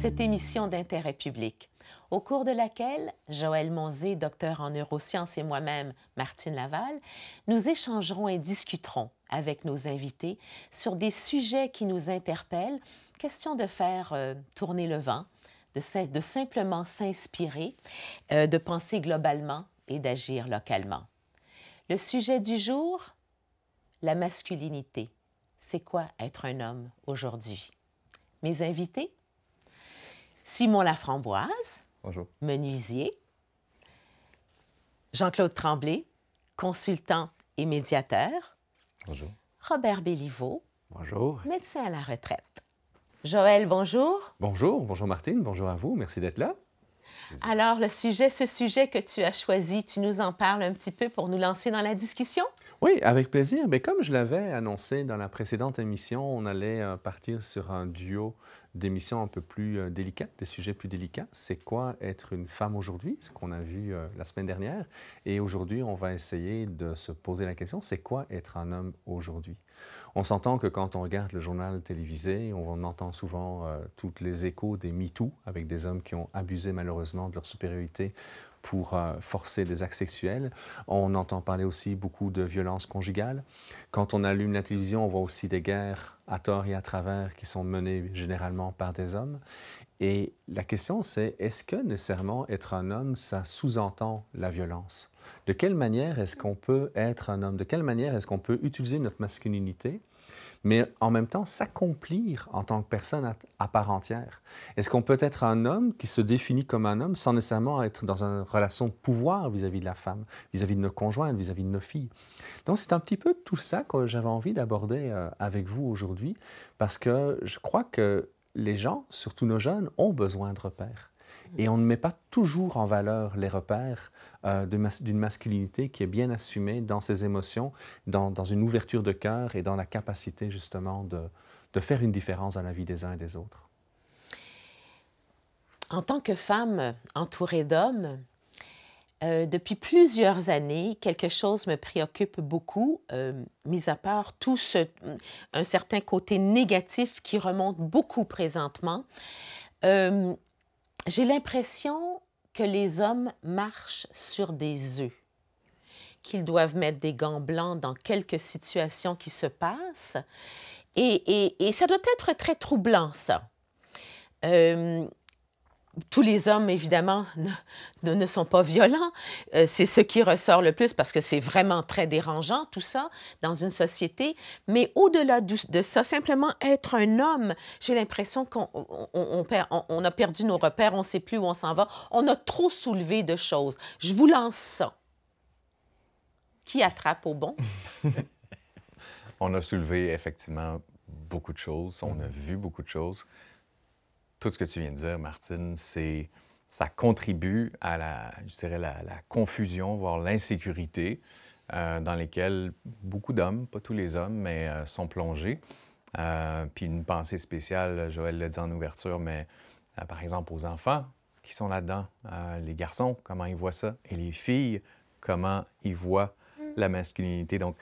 cette émission d'intérêt public, au cours de laquelle Joël Monzé, docteur en neurosciences, et moi-même, Martine Laval, nous échangerons et discuterons avec nos invités sur des sujets qui nous interpellent, question de faire tourner le vent, de simplement s'inspirer, de penser globalement et d'agir localement. Le sujet du jour, la masculinité. C'est quoi être un homme aujourd'hui? Mes invités, Simon Laframboise, bonjour. Menuisier, Jean-Claude Tremblay, consultant et médiateur, Bonjour. Robert Béliveau, Bonjour. médecin à la retraite. Joël, bonjour. Bonjour, bonjour Martine, bonjour à vous, merci d'être là. Alors, ce sujet que tu as choisi, tu nous en parles un petit peu pour nous lancer dans la discussion? Oui, avec plaisir. Mais comme je l'avais annoncé dans la précédente émission, on allait partir sur un duo d'émissions un peu plus délicates, des sujets plus délicats. C'est quoi être une femme aujourd'hui, ce qu'on a vu la semaine dernière. Et aujourd'hui, on va essayer de se poser la question, c'est quoi être un homme aujourd'hui? On s'entend que quand on regarde le journal télévisé, on entend souvent tous les échos des MeToo avec des hommes qui ont abusé malheureusement de leur supériorité pour forcer des actes sexuels. On entend parler aussi beaucoup de violences conjugales. Quand on allume la télévision, on voit aussi des guerres à tort et à travers qui sont menées généralement par des hommes. Et la question, c'est, est-ce que nécessairement être un homme, ça sous-entend la violence? De quelle manière est-ce qu'on peut être un homme? De quelle manière est-ce qu'on peut utiliser notre masculinité, mais en même temps s'accomplir en tant que personne à part entière? Est-ce qu'on peut être un homme qui se définit comme un homme sans nécessairement être dans une relation de pouvoir vis-à-vis de la femme, vis-à-vis de nos conjoints, vis-à-vis de nos filles? Donc, c'est un petit peu tout ça que j'avais envie d'aborder avec vous aujourd'hui, parce que je crois que les gens, surtout nos jeunes, ont besoin de repères. Et on ne met pas toujours en valeur les repères d'une masculinité qui est bien assumée dans ses émotions, dans une ouverture de cœur et dans la capacité justement de faire une différence dans la vie des uns et des autres. En tant que femme entourée d'hommes, depuis plusieurs années, quelque chose me préoccupe beaucoup, mis à part un certain côté négatif qui remonte beaucoup présentement. J'ai l'impression que les hommes marchent sur des œufs, qu'ils doivent mettre des gants blancs dans quelques situations qui se passent. Et ça doit être très troublant, ça. Tous les hommes, évidemment, ne sont pas violents. C'est ce qui ressort le plus parce que c'est vraiment très dérangeant, tout ça, dans une société. Mais au-delà de ça, simplement être un homme, j'ai l'impression qu'on a perdu nos repères, on ne sait plus où on s'en va. On a trop soulevé de choses. Je vous lance ça. Qui attrape au bon? On a soulevé effectivement beaucoup de choses. On a vu beaucoup de choses. Tout ce que tu viens de dire, Martine, ça contribue à la confusion, voire l'insécurité dans lesquelles beaucoup d'hommes, pas tous les hommes, mais sont plongés. Puis une pensée spéciale, Joël l'a dit en ouverture, mais par exemple aux enfants qui sont là-dedans, les garçons, comment ils voient ça, et les filles, comment ils voient la masculinité. Donc,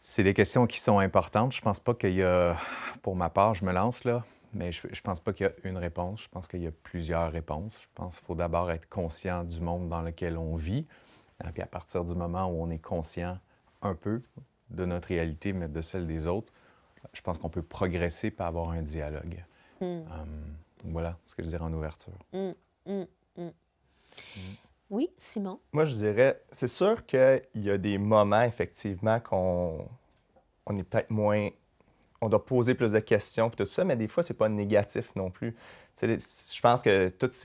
c'est des questions qui sont importantes. Je pense pas qu'il y a, pour ma part, je me lance là, mais je ne pense pas qu'il y a une réponse. Je pense qu'il y a plusieurs réponses. Je pense qu'il faut d'abord être conscient du monde dans lequel on vit. Puis à partir du moment où on est conscient un peu de notre réalité, mais de celle des autres, je pense qu'on peut progresser et avoir un dialogue. Voilà ce que je dirais en ouverture. Oui, Simon? Moi, je dirais, c'est sûr qu'il y a des moments, effectivement, qu'on est peut-être moins... On doit poser plus de questions, puis tout ça, mais des fois, c'est pas négatif non plus. Je pense que tous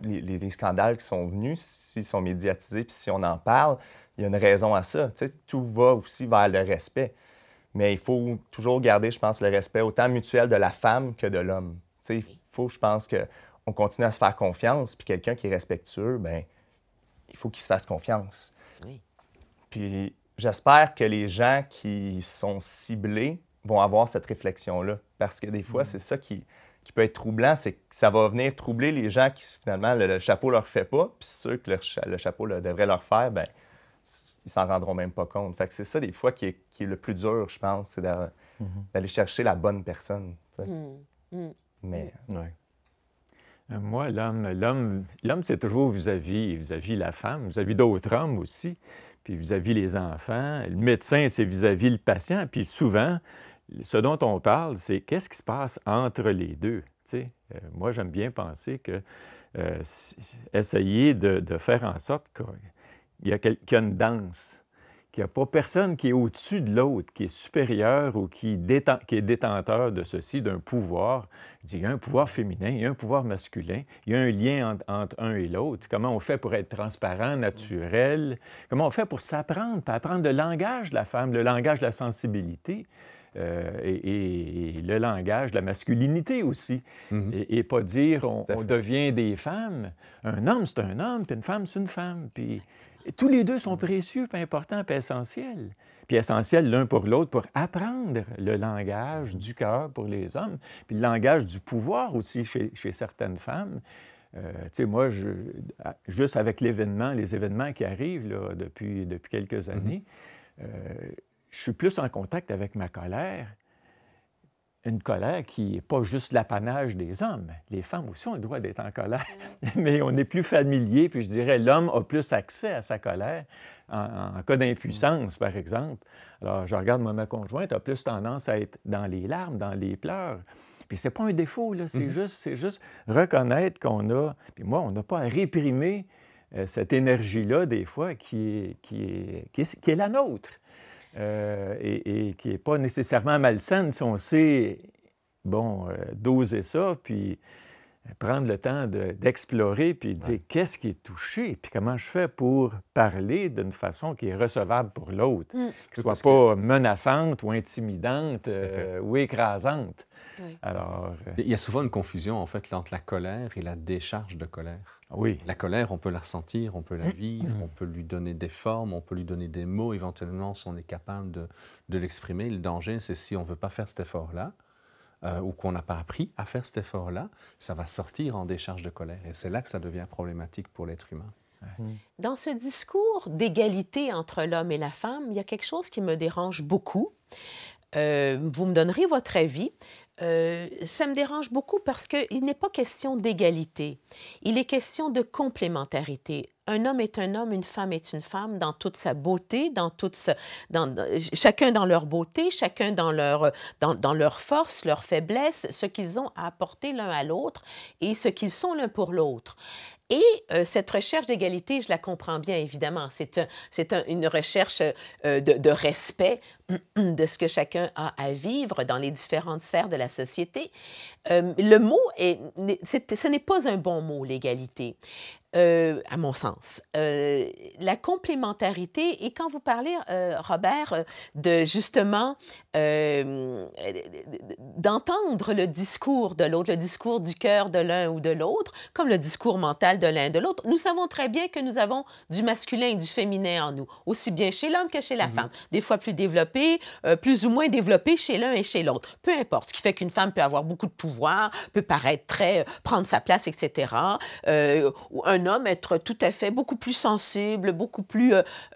les scandales qui sont venus, s'ils sont médiatisés, puis si on en parle, il y a une raison à ça. Tout va aussi vers le respect. Mais il faut toujours garder, je pense, le respect autant mutuel de la femme que de l'homme. Il faut, je pense, qu'on continue à se faire confiance, puis quelqu'un qui est respectueux, bien, il faut qu'il se fasse confiance. Oui. Puis j'espère que les gens qui sont ciblés vont avoir cette réflexion-là. Parce que des fois, c'est ça qui peut être troublant, c'est que ça va venir troubler les gens qui, finalement, le chapeau leur fait pas, puis ceux que le chapeau devrait leur faire, bien, ils s'en rendront même pas compte. Fait que c'est ça, des fois, qui est le plus dur, je pense, c'est d'aller chercher la bonne personne. Mais Ouais. Moi, l'homme, c'est toujours vis-à-vis la femme, vis-à-vis d'autres hommes aussi, puis vis-à-vis les enfants. Le médecin, c'est vis-à-vis le patient. Puis souvent, ce dont on parle, c'est qu'est-ce qui se passe entre les deux. Tu sais, moi, j'aime bien penser que essayer de faire en sorte qu'il y a une danse, qu'il n'y a pas personne qui est au-dessus de l'autre, qui est supérieur ou qui est détenteur de ceci, d'un pouvoir. Il y a un pouvoir féminin, il y a un pouvoir masculin, il y a un lien entre un et l'autre. Comment on fait pour être transparent, naturel? Comment on fait pour s'apprendre, pour apprendre le langage de la femme, le langage de la sensibilité? Et le langage de la masculinité aussi. Et pas dire on devient des femmes. Un homme, c'est un homme, puis une femme, c'est une femme. Puis tous les deux sont précieux, puis importants, puis essentiels. Puis essentiels l'un pour l'autre pour apprendre le langage du cœur pour les hommes, puis le langage du pouvoir aussi chez certaines femmes. Tu sais, moi, juste avec les événements qui arrivent là, depuis quelques années, je suis plus en contact avec ma colère. Une colère qui n'est pas juste l'apanage des hommes. Les femmes aussi ont le droit d'être en colère, mais on est plus familier, puis je dirais l'homme a plus accès à sa colère en cas d'impuissance, par exemple. Alors, je regarde, moi, ma conjointe a plus tendance à être dans les larmes, dans les pleurs. Puis c'est pas un défaut, là, c'est juste reconnaître qu'on a... Puis moi, on n'a pas à réprimer cette énergie-là, des fois, qui est la nôtre. Et qui n'est pas nécessairement malsaine si on sait, doser ça, puis prendre le temps d'explorer, puis dire qu'est-ce qui est touché, puis comment je fais pour parler d'une façon qui est recevable pour l'autre, qui ne soit pas menaçante ou intimidante ou écrasante. Oui. Alors, il y a souvent une confusion, en fait, entre la colère et la décharge de colère. Oui. La colère, on peut la ressentir, on peut la vivre, on peut lui donner des formes, on peut lui donner des mots, éventuellement, si on est capable de l'exprimer. Le danger, c'est si on ne veut pas faire cet effort-là, ou qu'on n'a pas appris à faire cet effort-là, ça va sortir en décharge de colère. Et c'est là que ça devient problématique pour l'être humain. Dans ce discours d'égalité entre l'homme et la femme, il y a quelque chose qui me dérange beaucoup. Vous me donnerez votre avis. Ça me dérange beaucoup parce qu'il n'est pas question d'égalité. Il est question de complémentarité. Un homme est un homme, une femme est une femme dans toute sa beauté, chacun dans leur beauté, chacun dans leur force, leur faiblesse, ce qu'ils ont à apporter l'un à l'autre et ce qu'ils sont l'un pour l'autre. Et cette recherche d'égalité, je la comprends bien, évidemment. C'est une recherche de respect de ce que chacun a à vivre dans les différentes sphères de la société. Le mot, ce n'est pas un bon mot, l'égalité. À mon sens. La complémentarité, et quand vous parlez, Robert, de justement d'entendre le discours de l'autre, le discours du cœur de l'un ou de l'autre, comme le discours mental de l'un et de l'autre, nous savons très bien que nous avons du masculin et du féminin en nous, aussi bien chez l'homme que chez la femme. Des fois plus développé, plus ou moins développé chez l'un et chez l'autre. Peu importe. Ce qui fait qu'une femme peut avoir beaucoup de pouvoir, peut paraître prendre sa place, etc. Un homme être tout à fait beaucoup plus sensible, beaucoup plus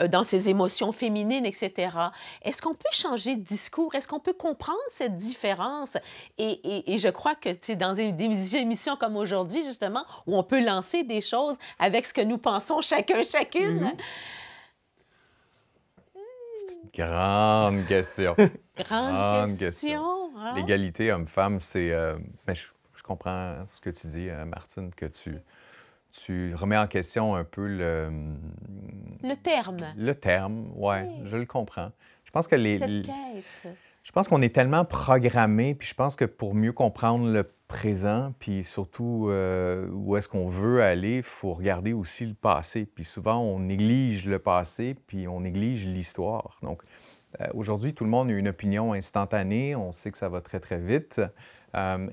dans ses émotions féminines, etc. Est-ce qu'on peut changer de discours? Est-ce qu'on peut comprendre cette différence? Et je crois que dans des émissions comme aujourd'hui, justement, où on peut lancer des choses avec ce que nous pensons chacune. C'est une grande question. Grande question. Hein? L'égalité homme-femme, c'est... mais je comprends ce que tu dis, Martine, que tu remets en question un peu le terme. Le terme, oui, je le comprends. Je pense que cette quête. Je pense qu'on est tellement programmé, puis je pense que pour mieux comprendre le présent, puis surtout où est-ce qu'on veut aller, il faut regarder aussi le passé. Puis souvent, on néglige le passé, puis on néglige l'histoire. Donc, aujourd'hui, tout le monde a une opinion instantanée. On sait que ça va très, très vite.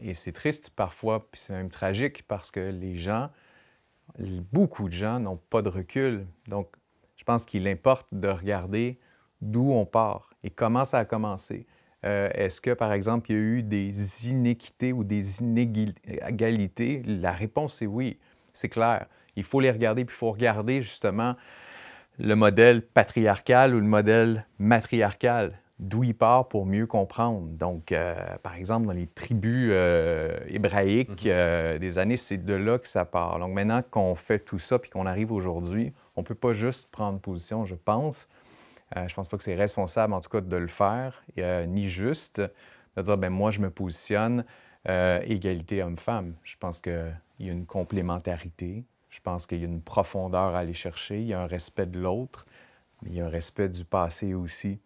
Et c'est triste parfois, puis c'est même tragique parce que beaucoup de gens n'ont pas de recul. Donc, je pense qu'il importe de regarder d'où on part et comment ça a commencé. Est-ce que, par exemple, il y a eu des inéquités ou des inégalités? La réponse est oui, c'est clair. Il faut les regarder, puis il faut regarder justement le modèle patriarcal ou le modèle matriarcal. d'où il part pour mieux comprendre. Donc, par exemple, dans les tribus hébraïques des années, c'est de là que ça part. Donc, maintenant qu'on fait tout ça puis qu'on arrive aujourd'hui, on ne peut pas juste prendre position, je pense. Je pense pas que c'est responsable, en tout cas, de le faire, ni juste de dire, bien, moi, je me positionne égalité homme-femme. Je pense qu'il y a une complémentarité. Je pense qu'il y a une profondeur à aller chercher. Il y a un respect de l'autre, mais il y a un respect du passé aussi.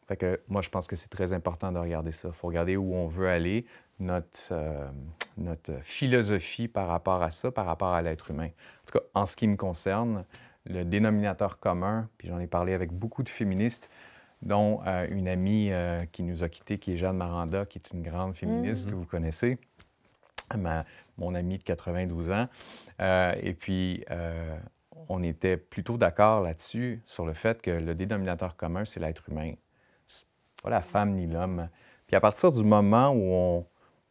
Fait que moi, je pense que c'est très important de regarder ça. Il faut regarder où on veut aller, notre philosophie par rapport à ça, par rapport à l'être humain. En tout cas, en ce qui me concerne, le dénominateur commun, puis j'en ai parlé avec beaucoup de féministes, dont une amie qui nous a quittés, qui est Jeanne Maranda, qui est une grande féministe que vous connaissez, mon amie de 92 ans. Et puis, on était plutôt d'accord là-dessus, sur le fait que le dénominateur commun, c'est l'être humain. Pas la femme ni l'homme. Puis à partir du moment où on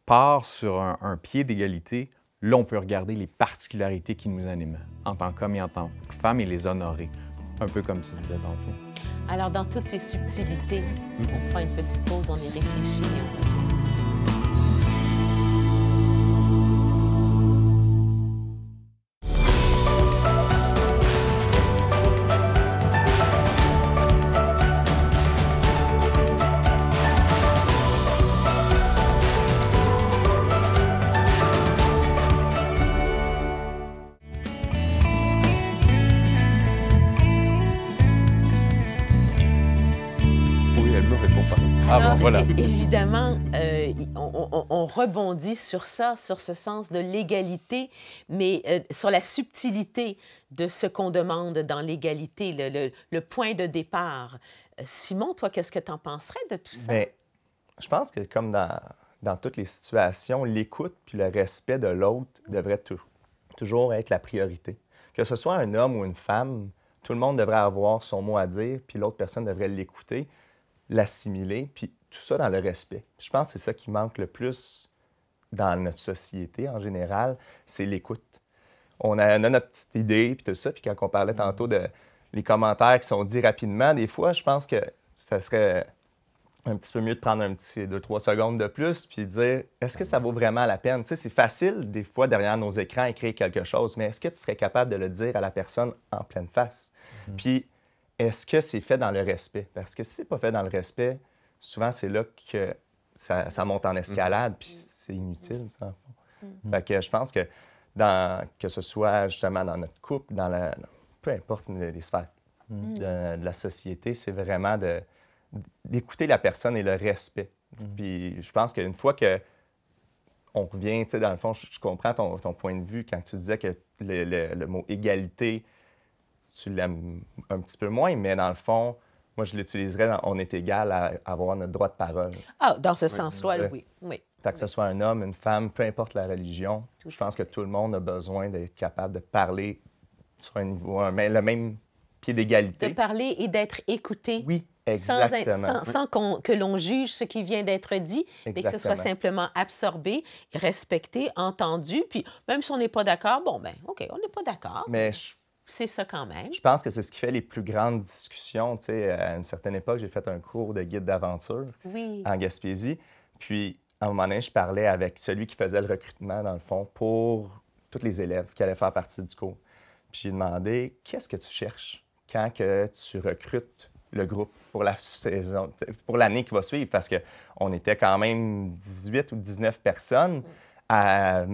part sur un pied d'égalité, là, on peut regarder les particularités qui nous animent en tant qu'homme et en tant que femme et les honorer, un peu comme tu disais tantôt. Alors, dans toutes ces subtilités, on prend une petite pause, on y réfléchit. Alors, voilà. Évidemment, on rebondit sur ça, sur ce sens de l'égalité, mais sur la subtilité de ce qu'on demande dans l'égalité, le point de départ. Simon, toi, qu'est-ce que tu en penserais de tout ça? Bien, je pense que comme dans toutes les situations, l'écoute puis le respect de l'autre devrait toujours être la priorité. Que ce soit un homme ou une femme, tout le monde devrait avoir son mot à dire, puis l'autre personne devrait l'écouter, l'assimiler, puis tout ça dans le respect. Je pense que c'est ça qui manque le plus dans notre société en général, c'est l'écoute. On a notre petite idée, puis tout ça, puis quand on parlait tantôt de les commentaires qui sont dits rapidement, des fois, je pense que ça serait un petit peu mieux de prendre un petit 2-3 secondes de plus, puis de dire, est-ce que ça vaut vraiment la peine? Tu sais, c'est facile, des fois, derrière nos écrans, écrire quelque chose, mais est-ce que tu serais capable de le dire à la personne en pleine face? Puis, est-ce que c'est fait dans le respect? Parce que si c'est pas fait dans le respect, souvent, c'est là que ça monte en escalade, puis c'est inutile, ça, en fond. Fait que je pense que que ce soit justement dans notre couple, peu importe les sphères de la société, c'est vraiment d'écouter la personne et le respect. Puis je pense qu'une fois qu'on revient, tu sais, dans le fond, je comprends ton point de vue quand tu disais que le mot égalité, tu l'aimes un petit peu moins, mais dans le fond, moi, je l'utiliserais dans on est égal à avoir notre droit de parole. Ah, dans ce sens-là, oui. Fait que ce soit un homme, une femme, peu importe la religion, je pense que tout le monde a besoin d'être capable de parler sur un niveau, le même pied d'égalité. De parler et d'être écouté. Oui, exactement. Sans que l'on juge ce qui vient d'être dit, mais que ce soit simplement absorbé, respecté, entendu. Puis même si on n'est pas d'accord, bon, ben OK, on n'est pas d'accord. Mais c'est ça quand même. Je pense que c'est ce qui fait les plus grandes discussions. Tu sais, à une certaine époque, j'ai fait un cours de guide d'aventure en Gaspésie. Puis, à un moment donné, je parlais avec celui qui faisait le recrutement, dans le fond, pour tous les élèves qui allaient faire partie du cours. Puis, j'ai demandé, qu'est-ce que tu cherches quand que tu recrutes le groupe pour la saison, pour l'année qui va suivre? Parce qu'on était quand même 18 ou 19 personnes à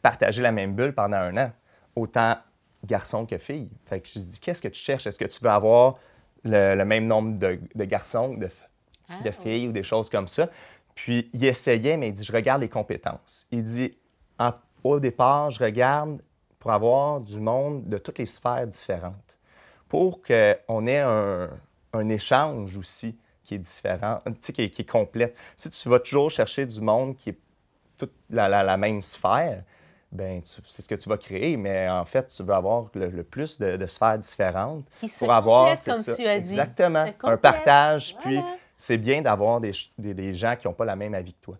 partager la même bulle pendant un an. Autant garçons que filles. Fait que je dis, qu'est-ce que tu cherches? Est-ce que tu veux avoir le même nombre de garçons, de filles ou des choses comme ça? Puis, il essayait, mais il dit, je regarde les compétences. Il dit, au départ, je regarde pour avoir du monde de toutes les sphères différentes, pour qu'on ait un échange aussi qui est différent, tu sais, qui est complète. Si tu vas toujours chercher du monde qui est toute la même sphère, bien, c'est ce que tu vas créer, mais en fait, tu veux avoir le plus de sphères différentes pour avoir, comme tu as dit. Exactement, un partage, puis c'est bien d'avoir des gens qui n'ont pas la même avis que toi,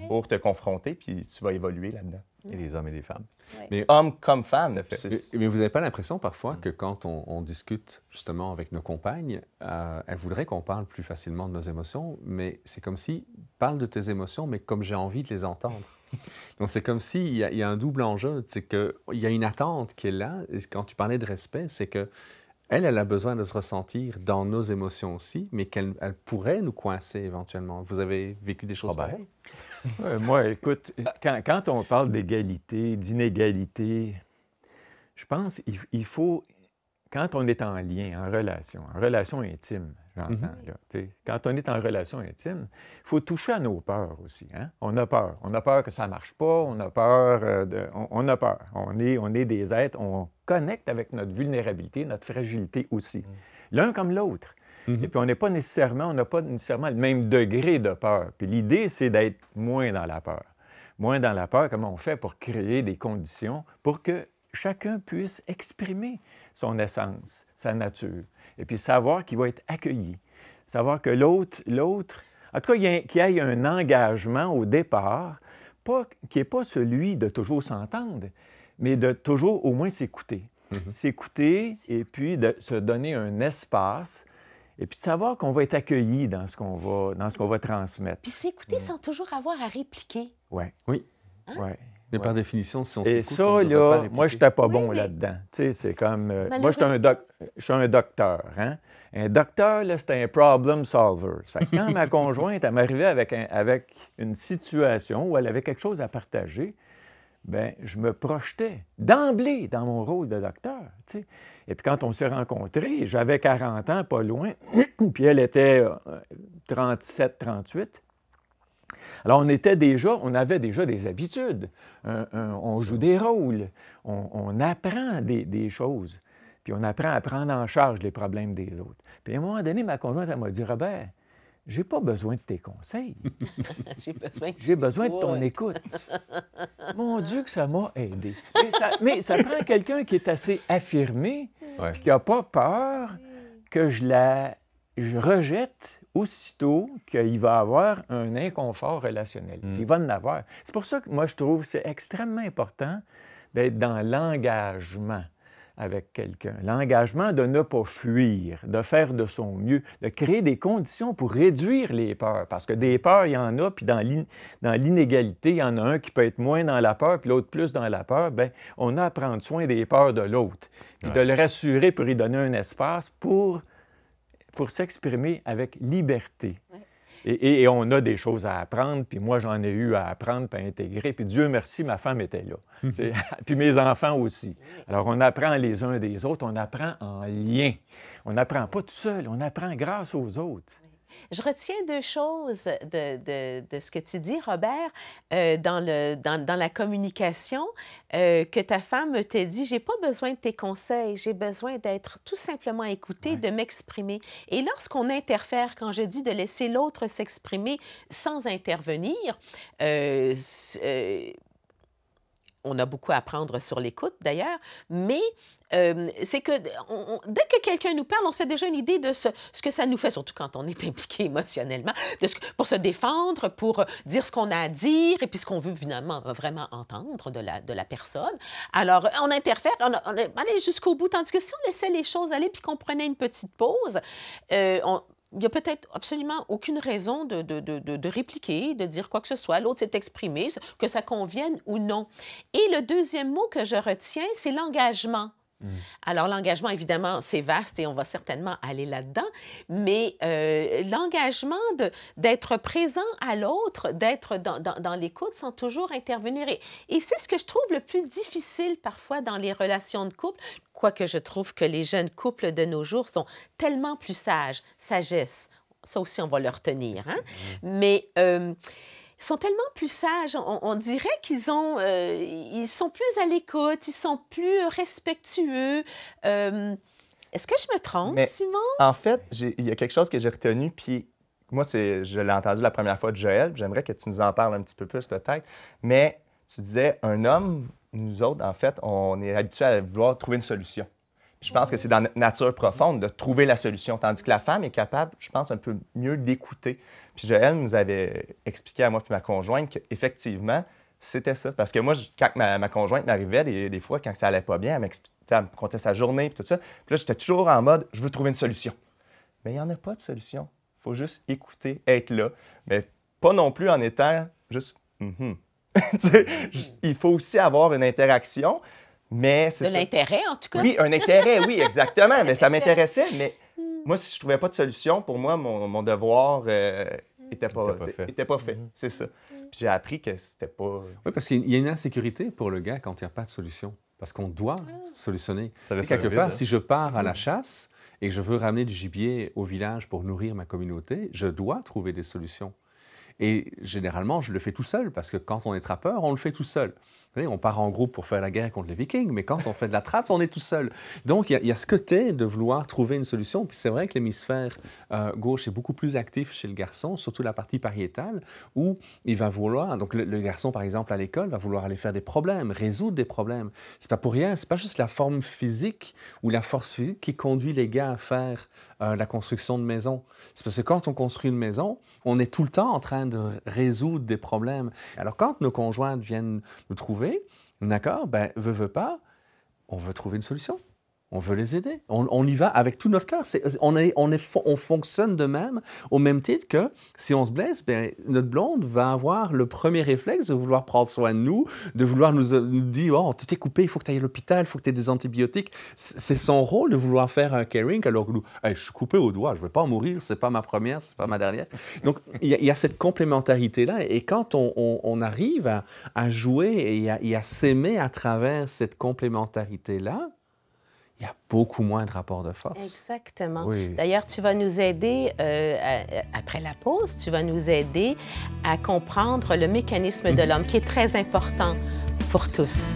pour te confronter, puis tu vas évoluer là-dedans. Et des hommes et des femmes. Hommes comme femmes. Tout à fait. Mais vous n'avez pas l'impression parfois que quand on discute justement avec nos compagnes, elles voudraient qu'on parle plus facilement de nos émotions, mais c'est comme si, parle de tes émotions, mais comme j'ai envie de les entendre. Donc c'est comme s'il y a un double enjeu, c'est qu'il y a une attente qui est là, et quand tu parlais de respect, c'est que elle a besoin de se ressentir dans nos émotions aussi, mais qu'elle pourrait nous coincer éventuellement. Vous avez vécu des choses pareilles? Moi, écoute, quand on parle d'égalité, d'inégalité, je pense qu'il faut, quand on est en lien, en relation intime, j'entends, là, tu sais, quand on est en relation intime, il faut toucher à nos peurs aussi. Hein? On a peur. On a peur que ça ne marche pas, on a peur, on a peur. On est des êtres, on connecte avec notre vulnérabilité, notre fragilité aussi, l'un comme l'autre. Et puis, on n'a pas nécessairement le même degré de peur. Puis l'idée, c'est d'être moins dans la peur. Moins dans la peur, comment on fait pour créer des conditions pour que chacun puisse exprimer son essence, sa nature, et puis savoir qu'il va être accueilli. Savoir que l'autre, en tout cas, qu'il y ait un engagement au départ, qui n'est pas celui de toujours s'entendre, mais de toujours au moins s'écouter. S'écouter et puis de se donner un espace. Et puis de savoir qu'on va être accueilli dans ce qu'on va transmettre. Puis s'écouter sans toujours avoir à répliquer. Ouais. Oui. Hein? Ouais. Mais par définition, si on Et s'écoute, ça, on ne devrait pas là, répliquer. moi, je n'étais pas Oui, bon mais- là-dedans. Tu sais, c'est comme... moi, Malheureusement. je suis un docteur. Hein? Un docteur, là, c'est un problem solver. Ça fait que quand ma conjointe, elle m'arrivait avec une situation où elle avait quelque chose à partager, bien, je me projetais d'emblée dans mon rôle de docteur, tu sais. Et puis quand on s'est rencontrés, j'avais 40 ans, pas loin, puis elle était 37, 38. Alors, on avait déjà des habitudes. On joue des rôles. On apprend des choses. Puis on apprend à prendre en charge les problèmes des autres. Puis à un moment donné, ma conjointe, elle m'a dit, « Robert, j'ai pas besoin de tes conseils. J'ai besoin que tu J'ai besoin de ton m'écoutes. écoute. » Mon Dieu, que ça m'a aidé. Mais ça prend quelqu'un qui est assez affirmé, Ouais. puis qui n'a pas peur que je rejette aussitôt qu'il va avoir un inconfort relationnel. Puis il va en avoir. C'est pour ça que moi, je trouve que c'est extrêmement important d'être dans l'engagement avec quelqu'un. L'engagement de ne pas fuir, de faire de son mieux, de créer des conditions pour réduire les peurs. Parce que des peurs, il y en a, puis dans l'inégalité, il y en a un qui peut être moins dans la peur, puis l'autre plus dans la peur. Bien, on a à prendre soin des peurs de l'autre, puis de le rassurer pour lui donner un espace pour s'exprimer avec liberté. Ouais. Et on a des choses à apprendre, puis moi, j'en ai eu à apprendre puis à intégrer. Puis Dieu merci, ma femme était là. Tu sais, puis mes enfants aussi. Alors, on apprend les uns des autres, on apprend en lien. On n'apprend pas tout seul, on apprend grâce aux autres. Je retiens deux choses de ce que tu dis, Robert, dans la communication, que ta femme t'a dit, j'ai pas besoin de tes conseils, j'ai besoin d'être tout simplement écoutée, de m'exprimer. Et lorsqu'on interfère, quand je dis de laisser l'autre s'exprimer sans intervenir, on a beaucoup à apprendre sur l'écoute d'ailleurs, mais c'est que dès que quelqu'un nous parle, on se fait déjà une idée de ce que ça nous fait, surtout quand on est impliqué émotionnellement, pour se défendre, pour dire ce qu'on a à dire et puis ce qu'on veut finalement vraiment entendre de la personne. Alors, on interfère, on allait jusqu'au bout, tandis que si on laissait les choses aller puis qu'on prenait une petite pause, il n'y a peut-être absolument aucune raison de répliquer, de dire quoi que ce soit. L'autre s'est exprimé, que ça convienne ou non. Et le deuxième mot que je retiens, c'est l'engagement. Alors, l'engagement, évidemment, c'est vaste et on va certainement aller là-dedans, mais l'engagement d'être présent à l'autre, d'être dans l'écoute sans toujours intervenir. Et c'est ce que je trouve le plus difficile parfois dans les relations de couple, quoique je trouve que les jeunes couples de nos jours sont tellement plus sages, sagesse, ça aussi on va le retenir, hein? Mais ils sont tellement plus sages, on dirait qu'ils sont plus à l'écoute, ils sont plus respectueux. Est-ce que je me trompe, Mais, Simon? En fait, il y a quelque chose que j'ai retenu, puis moi, je l'ai entendu la première fois de Joël, puis j'aimerais que tu nous en parles un petit peu plus peut-être. Mais tu disais, un homme, nous autres, en fait, on est habitués à vouloir trouver une solution. Puis je pense que c'est dans notre nature profonde de trouver la solution, tandis que la femme est capable, je pense, un peu mieux d'écouter. Puis Joël nous avait expliqué à moi puis ma conjointe qu'effectivement, C'était ça. Parce que moi, quand ma conjointe m'arrivait, des fois, quand ça allait pas bien, elle me contait sa journée et tout ça. Puis là, j'étais toujours en mode, je veux trouver une solution. Mais il n'y en a pas de solution. Il faut juste écouter, être là. Mais pas non plus en étant juste il faut aussi avoir une interaction, mais c'est de l'intérêt, en tout cas. Oui, un intérêt, oui, exactement. Mais ça m'intéressait, mais moi, si je ne trouvais pas de solution, pour moi, mon devoir n'était pas fait. C'est ça. Puis j'ai appris que c'était pas... Oui, parce qu'il y a une insécurité pour le gars quand il n'y a pas de solution. Parce qu'on doit solutionner. Et quelque part, si je pars à la chasse et que je veux ramener du gibier au village pour nourrir ma communauté, je dois trouver des solutions. Et généralement, je le fais tout seul, parce que quand on est trappeur, on le fait tout seul. Vous savez, on part en groupe pour faire la guerre contre les Vikings, mais quand on fait de la trappe, on est tout seul. Donc, il y a ce côté de vouloir trouver une solution. Puis c'est vrai que l'hémisphère gauche est beaucoup plus actif chez le garçon, surtout la partie pariétale, où il va vouloir... Donc, le garçon, par exemple, à l'école, va vouloir aller faire des problèmes, résoudre des problèmes. C'est pas pour rien, c'est pas juste la forme physique ou la force physique qui conduit les gars à faire la construction de maisons. C'est parce que quand on construit une maison, on est tout le temps en train de résoudre des problèmes. Alors, quand nos conjointes viennent nous trouver, d'accord, ben, veut pas, on veut trouver une solution. On veut les aider. On y va avec tout notre cœur. On fonctionne de même, au même titre que si on se blesse, bien, notre blonde va avoir le premier réflexe de vouloir prendre soin de nous, de vouloir nous dire « Oh, tu t'es coupé, il faut que tu ailles à l'hôpital, il faut que tu aies des antibiotiques. » C'est son rôle de vouloir faire un caring, alors que nous, hey, je suis coupé au doigt, je ne vais pas en mourir, ce n'est pas ma première, ce n'est pas ma dernière. Donc, il y a cette complémentarité-là. Et quand on arrive à jouer et à s'aimer à travers cette complémentarité-là, il y a beaucoup moins de rapports de force. Exactement. Oui. D'ailleurs, tu vas nous aider, après la pause, tu vas nous aider à comprendre le mécanisme de l'homme qui est très important pour tous.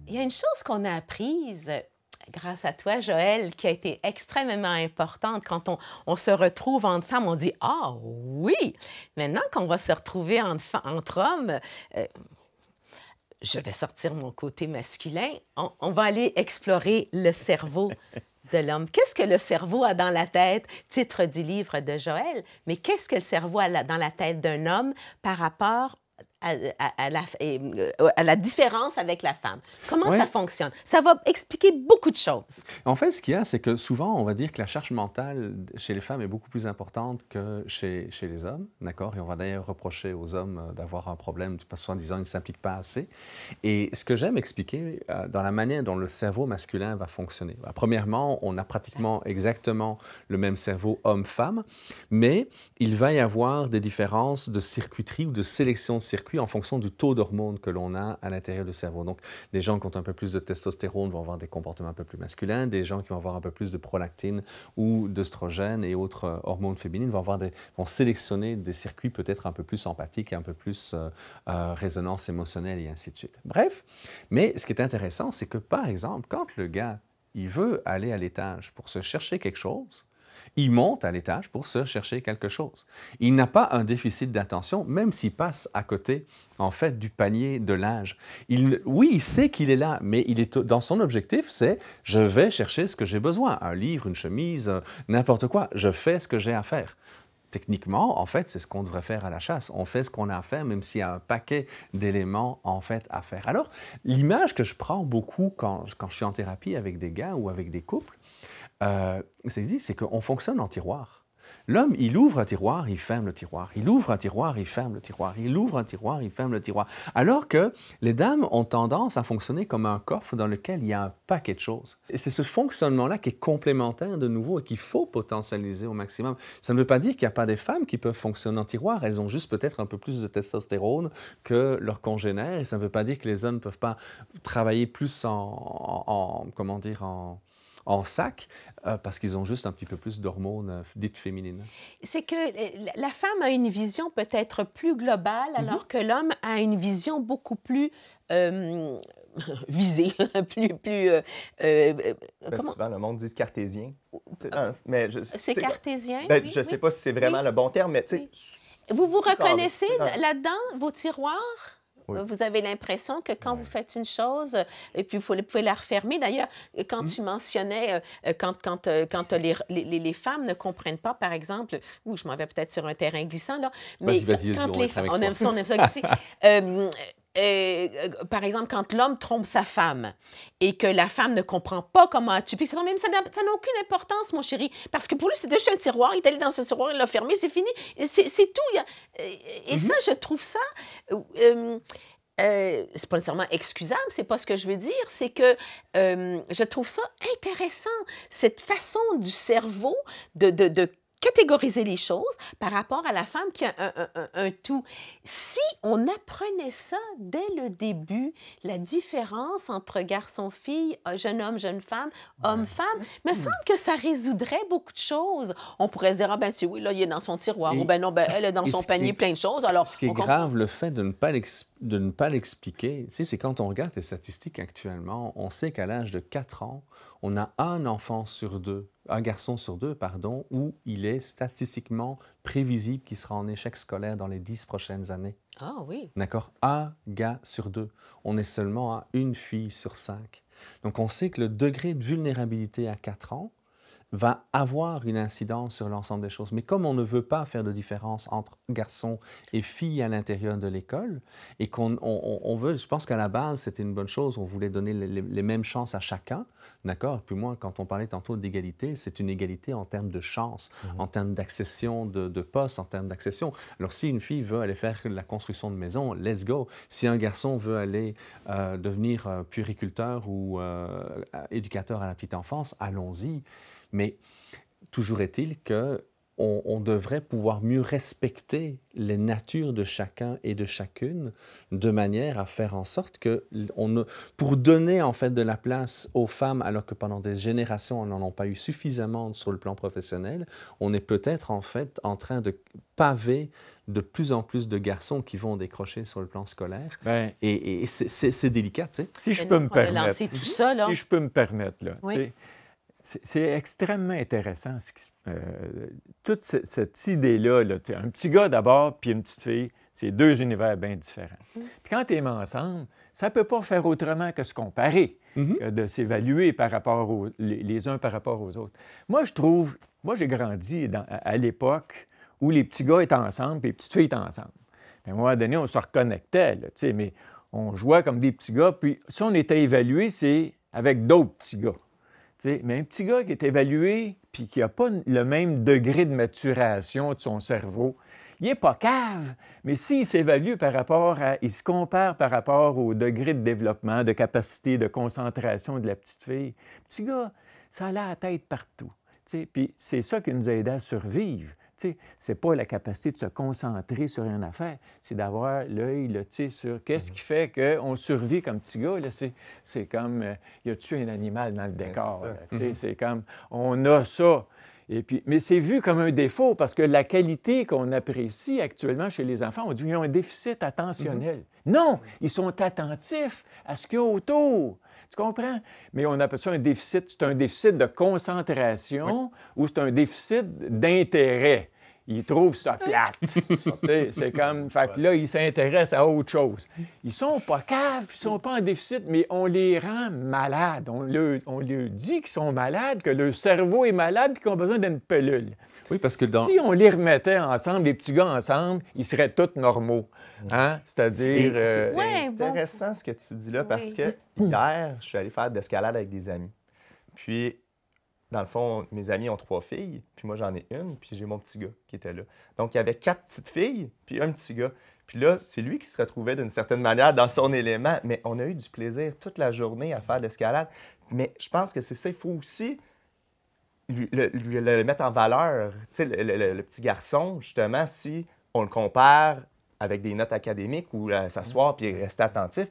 Il y a une chose qu'on a apprise grâce à toi, Joël, qui a été extrêmement importante quand on se retrouve entre femmes. On dit « Ah oui! » Maintenant qu'on va se retrouver entre hommes, je vais sortir mon côté masculin, on va aller explorer le cerveau de l'homme. Qu'est-ce que le cerveau a dans la tête? Titre du livre de Joël. Mais qu'est-ce que le cerveau a dans la tête d'un homme par rapport à la différence avec la femme? Comment ça fonctionne? Ça va expliquer beaucoup de choses. En fait, ce qu'il y a, c'est que souvent, on va dire que la charge mentale chez les femmes est beaucoup plus importante que chez les hommes, d'accord? Et on va d'ailleurs reprocher aux hommes d'avoir un problème, en disant qu'ils ne s'impliquent pas assez. Et ce que j'aime expliquer dans la manière dont le cerveau masculin va fonctionner. Premièrement, on a pratiquement exactement le même cerveau homme-femme, mais il va y avoir des différences de circuiterie ou de sélection de circuits en fonction du taux d'hormones que l'on a à l'intérieur du cerveau. Donc, les gens qui ont un peu plus de testostérone vont avoir des comportements un peu plus masculins, des gens qui vont avoir un peu plus de prolactine ou d'œstrogène et autres hormones féminines vont sélectionner des circuits peut-être un peu plus empathiques et un peu plus résonance émotionnelle et ainsi de suite. Bref, mais ce qui est intéressant, c'est que, par exemple, quand le gars, il veut aller à l'étage pour se chercher quelque chose, il monte à l'étage pour se chercher quelque chose. Il n'a pas un déficit d'attention, même s'il passe à côté, en fait, du panier de linge. Oui, il sait qu'il est là, mais dans son objectif, c'est « je vais chercher ce que j'ai besoin ». Un livre, une chemise, n'importe quoi. Je fais ce que j'ai à faire. Techniquement, en fait, c'est ce qu'on devrait faire à la chasse. On fait ce qu'on a à faire, même s'il y a un paquet d'éléments, en fait, à faire. Alors, l'image que je prends beaucoup quand je suis en thérapie avec des gars ou avec des couples, c'est qu'on fonctionne en tiroir. L'homme, il ouvre un tiroir, il ferme le tiroir. Il ouvre un tiroir, il ferme le tiroir. Il ouvre un tiroir, il ferme le tiroir. Alors que les dames ont tendance à fonctionner comme un coffre dans lequel il y a un paquet de choses. Et c'est ce fonctionnement-là qui est complémentaire de nouveau et qu'il faut potentialiser au maximum. Ça ne veut pas dire qu'il n'y a pas des femmes qui peuvent fonctionner en tiroir. Elles ont juste peut-être un peu plus de testostérone que leurs congénères. Et ça ne veut pas dire que les hommes ne peuvent pas travailler plus en sac parce qu'ils ont juste un petit peu plus d'hormones dites féminines. C'est que la femme a une vision peut-être plus globale, alors que l'homme a une vision beaucoup plus visée, comment? Souvent, le monde dit cartésien. C'est cartésien, Ben, oui, je ne sais oui. pas si c'est vraiment le bon terme, mais tu sais... Vous vous reconnaissez c'est là-dedans, vos tiroirs? Oui. Vous avez l'impression que quand vous faites une chose, et puis vous pouvez la refermer. D'ailleurs, quand tu mentionnais, quand les femmes ne comprennent pas, par exemple, ou je m'en vais peut-être sur un terrain glissant, là, mais vas-y, quand on va les être avec on toi. aime ça glisser. Par exemple, quand l'homme trompe sa femme et que la femme ne comprend pas comment tu puis même ça n'a aucune importance, mon chéri, parce que pour lui, c'était juste un tiroir, il est allé dans ce tiroir, il l'a fermé, c'est fini, c'est tout. Et ça, je trouve ça... c'est pas nécessairement excusable, c'est pas ce que je veux dire, c'est que je trouve ça intéressant, cette façon du cerveau de catégoriser les choses par rapport à la femme qui a un tout. Si on apprenait ça dès le début, la différence entre garçon-fille, jeune homme, jeune femme, homme-femme, me semble que ça résoudrait beaucoup de choses. On pourrait se dire, ah ben oui, là, il est dans son tiroir, ou ben non, ben elle est dans son panier plein de choses. Alors, ce qui est grave, le fait de ne pas l'expliquer, tu sais, c'est quand on regarde les statistiques actuellement, on sait qu'à l'âge de 4 ans, on a un garçon sur deux, où il est statistiquement prévisible qu'il sera en échec scolaire dans les 10 prochaines années. Ah oui. D'accord? Un gars sur 2. On est seulement à une fille sur 5. Donc, on sait que le degré de vulnérabilité à 4 ans va avoir une incidence sur l'ensemble des choses. Mais comme on ne veut pas faire de différence entre garçons et filles à l'intérieur de l'école, et qu'on veut, je pense qu'à la base, c'était une bonne chose, on voulait donner les mêmes chances à chacun, d'accord? Puis moi, quand on parlait tantôt d'égalité, c'est une égalité en termes de chance, en termes d'accession de postes, en termes d'accession. Alors, si une fille veut aller faire la construction de maison, let's go. Si un garçon veut aller devenir puériculteur ou éducateur à la petite enfance, allons-y. Mais toujours est-il qu'on devrait pouvoir mieux respecter les natures de chacun et de chacune de manière à faire en sorte que, pour donner en fait de la place aux femmes, alors que pendant des générations, on n'en a pas eu suffisamment sur le plan professionnel, on est peut-être en fait en train de paver de plus en plus de garçons qui vont décrocher sur le plan scolaire. Bien, et c'est délicat, tu sais. si je peux me permettre, Tout ça, là. si je peux me permettre, là, Oui. tu sais, c'est extrêmement intéressant, toute cette idée-là. Là, un petit gars d'abord, puis une petite fille, c'est deux univers bien différents. Puis quand tu es ensemble, ça ne peut pas faire autrement que se comparer, que de s'évaluer par rapport les uns par rapport aux autres. Moi, j'ai grandi à l'époque où les petits gars étaient ensemble et les petites filles étaient ensemble. Puis à un moment donné, on se reconnectait, là, mais on jouait comme des petits gars. Puis si on était évalué, c'est avec d'autres petits gars. Mais un petit gars qui est évalué puis qui n'a pas le même degré de maturation de son cerveau, il n'est pas cave, mais s'il s'évalue il se compare par rapport au degré de développement, de capacité, de concentration de la petite fille, petit gars, ça a la tête partout. Puis c'est ça qui nous a aidés à survivre. C'est pas la capacité de se concentrer sur une affaire, c'est d'avoir l'œil sur qu'est-ce qui fait qu'on survit comme petit gars. C'est comme, y a-tu un animal dans le décor? C'est comme, on a ça. Et puis, mais c'est vu comme un défaut parce que la qualité qu'on apprécie actuellement chez les enfants, on dit qu'ils ont un déficit attentionnel. Non, ils sont attentifs à ce qu'il y a autour. Tu comprends? Mais on appelle ça un déficit. C'est un déficit de concentration ou c'est un déficit d'intérêt. Ils trouvent ça plate. C'est comme... Fait que là, ils s'intéressent à autre chose. Ils sont pas caves, ils sont pas en déficit, mais on les rend malades. On leur dit qu'ils sont malades, que leur cerveau est malade et qu'ils ont besoin d'une pilule. Oui, parce que Si on les remettait ensemble, les petits gars ensemble, ils seraient tous normaux. Hein? C'est-à-dire... C'est intéressant ce que tu dis là, parce que hier, je suis allé faire de l'escalade avec des amis. Puis, dans le fond, mes amis ont 3 filles, puis moi, j'en ai une, puis j'ai mon petit gars qui était là. Donc, il y avait 4 petites filles, puis un petit gars. Puis là, c'est lui qui se retrouvait d'une certaine manière dans son élément, mais on a eu du plaisir toute la journée à faire de l'escalade. Mais je pense que c'est ça, il faut aussi le mettre en valeur. Tu sais, le petit garçon, justement, si on le compare avec des notes académiques ou s'asseoir puis rester attentif,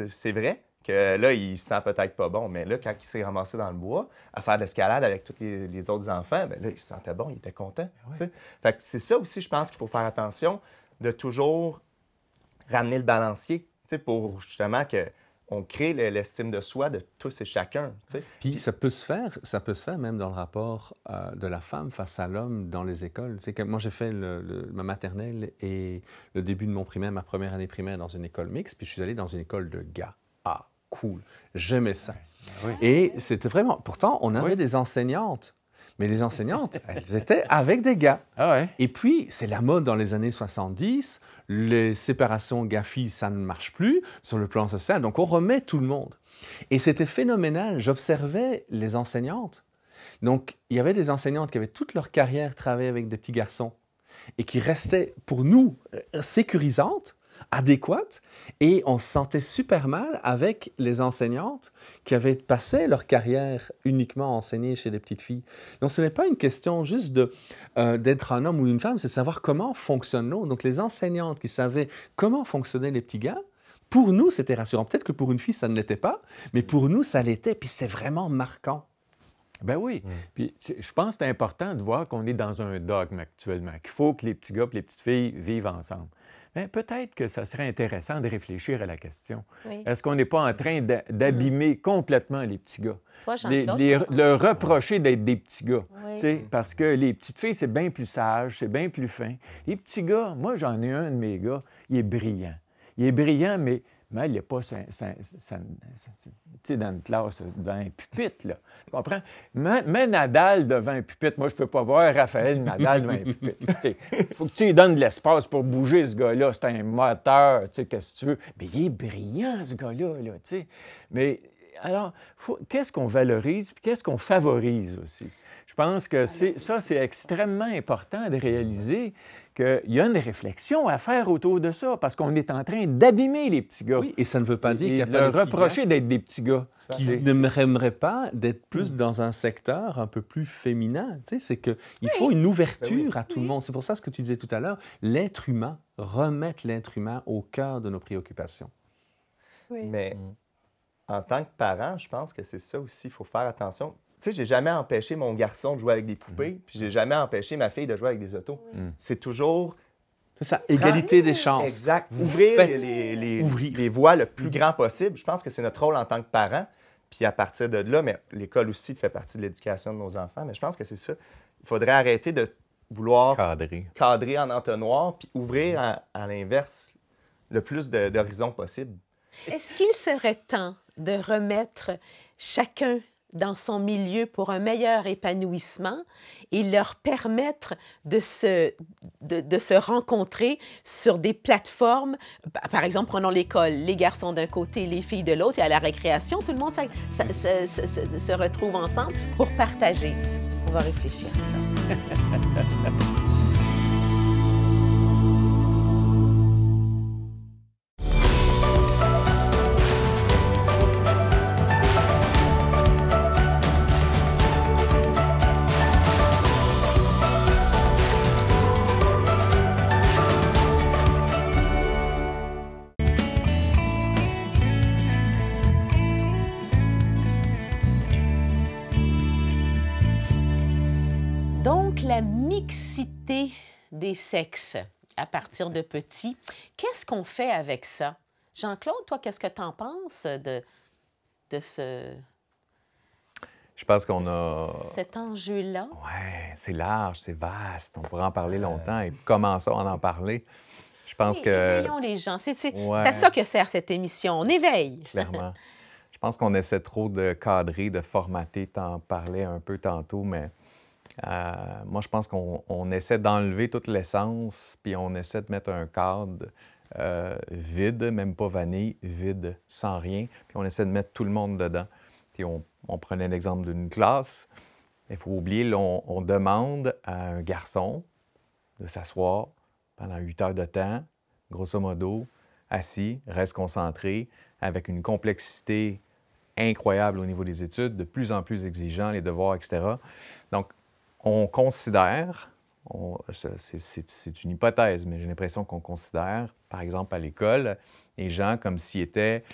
c'est vrai que là, il se sent peut-être pas bon. Mais là, quand il s'est ramassé dans le bois à faire de l'escalade avec tous les autres enfants, bien là, il se sentait bon, il était content. Tu sais. Fait que c'est ça aussi, je pense qu'il faut faire attention de toujours ramener le balancier, tu sais, pour justement qu'on crée l'estime de soi de tous et chacun. Tu sais. Puis ça peut se faire même dans le rapport de la femme face à l'homme dans les écoles. Tu sais, que moi, j'ai fait ma maternelle et le début de mon primaire, ma première année primaire dans une école mixte, puis je suis allé dans une école de gars. Ah, cool, j'aimais ça. Oui. Et c'était vraiment... Pourtant, on avait des enseignantes, mais les enseignantes, elles étaient avec des gars. Ah ouais? Et puis, c'est la mode dans les années 70, les séparations gars-filles, ça ne marche plus sur le plan social, donc on remet tout le monde. Et c'était phénoménal, j'observais les enseignantes. Donc, il y avait des enseignantes qui avaient toute leur carrière travaillé avec des petits garçons et qui restaient, pour nous, sécurisantes, adéquates, et on se sentait super mal avec les enseignantes qui avaient passé leur carrière uniquement à enseigner chez les petites filles. Donc, ce n'est pas une question juste d'être un homme ou une femme, c'est de savoir comment fonctionne l'autre. Donc, les enseignantes qui savaient comment fonctionnaient les petits gars, pour nous, c'était rassurant. Peut-être que pour une fille, ça ne l'était pas, mais pour nous, ça l'était, puis c'est vraiment marquant. Ben oui. Puis je pense que c'est important de voir qu'on est dans un dogme actuellement, qu'il faut que les petits gars et les petites filles vivent ensemble. Mais peut-être que ça serait intéressant de réfléchir à la question. Oui. Est-ce qu'on n'est pas en train d'abîmer complètement les petits gars? Toi, Jean-Claude, Leur reprocher d'être des petits gars. Oui. Tu sais, parce que les petites filles, c'est bien plus sage, c'est bien plus fin. Les petits gars, moi, j'en ai un de mes gars, il est brillant. Il est brillant, mais il n'est pas tu sais, dans une classe, devant un pupitre, là. Tu comprends? Mets Nadal devant un pupitre. Moi, je ne peux pas voir Raphaël Nadal devant un pupitre. Il faut que tu lui donnes de l'espace pour bouger, ce gars-là. C'est un moteur, tu sais, qu'est-ce que tu veux. Mais il est brillant, ce gars-là, là, tu sais. Mais alors, qu'est-ce qu'on valorise puis qu'est-ce qu'on favorise aussi? Je pense que c'est extrêmement important de réaliser qu'il y a une réflexion à faire autour de ça, parce qu'on est en train d'abîmer les petits gars. Oui, et ça ne veut pas dire qu'il n'y a de pas leur de petits reprocher d'être des petits gars. qui n'aimerait pas d'être plus dans un secteur un peu plus féminin. Tu sais, c'est qu'il faut une ouverture à tout le monde. C'est pour ça ce que tu disais tout à l'heure, l'être humain, remettre l'être humain au cœur de nos préoccupations. Oui. Mais en tant que parent, je pense que c'est ça aussi, il faut faire attention. Tu sais, j'ai jamais empêché mon garçon de jouer avec des poupées, puis j'ai jamais empêché ma fille de jouer avec des autos. C'est toujours... C'est ça, égalité des chances. Exact. Vous Ouvrir faites les voies le plus grand possible. Je pense que c'est notre rôle en tant que parent. Puis à partir de là, mais l'école aussi fait partie de l'éducation de nos enfants. Mais je pense que c'est ça. Il faudrait arrêter de vouloir cadrer en entonnoir, puis ouvrir à l'inverse le plus d'horizons possible. Est-ce qu'il serait temps de remettre chacun dans son milieu pour un meilleur épanouissement et leur permettre de se rencontrer sur des plateformes? Par exemple, prenons l'école, les garçons d'un côté, les filles de l'autre, et à la récréation, tout le monde se retrouve ensemble pour partager. On va réfléchir à ça. La mixité des sexes à partir de petits, qu'est-ce qu'on fait avec ça? Jean-Claude, toi, qu'est-ce que tu en penses de ce... Je pense qu'on a... cet enjeu-là? Oui, c'est large, c'est vaste. On pourrait en parler longtemps et comment ça en parler? Je pense que... Éveillons les gens. C'est à ça que sert cette émission. On éveille. Clairement. Je pense qu'on essaie trop de cadrer, de formater. Tu en parlais un peu tantôt, mais... moi, je pense qu'on essaie d'enlever toute l'essence, puis on essaie de mettre un cadre vide, même pas vanille, vide, sans rien, puis on essaie de mettre tout le monde dedans. Puis on prenait l'exemple d'une classe. Il faut oublier, là, on demande à un garçon de s'asseoir pendant 8 heures de temps, grosso modo, assis, reste concentré, avec une complexité incroyable au niveau des études, de plus en plus exigeant, les devoirs, etc. Donc, on considère, c'est une hypothèse, mais j'ai l'impression qu'on considère, par exemple, à l'école, les gens comme s'ils étaient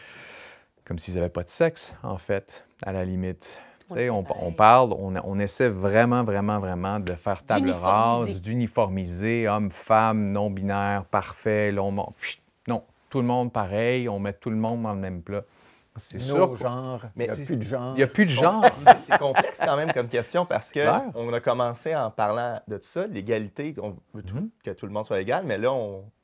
comme s'ils n'avaient pas de sexe, en fait, à la limite. On Tu sais, est on pareil. parle, on essaie vraiment, vraiment, vraiment de faire table D'uniformiser. rase, d'uniformiser, homme, femme, non-binaire, parfait, non, tout le monde pareil, on met tout le monde dans le même plat. C'est sûr. Nos genres, il Mais n'y a plus de genre. Il n'y a plus de genre. C'est complexe quand même comme question parce Clair. qu'on a commencé en parlant de tout ça, l'égalité, on veut que tout le monde soit égal, mais là,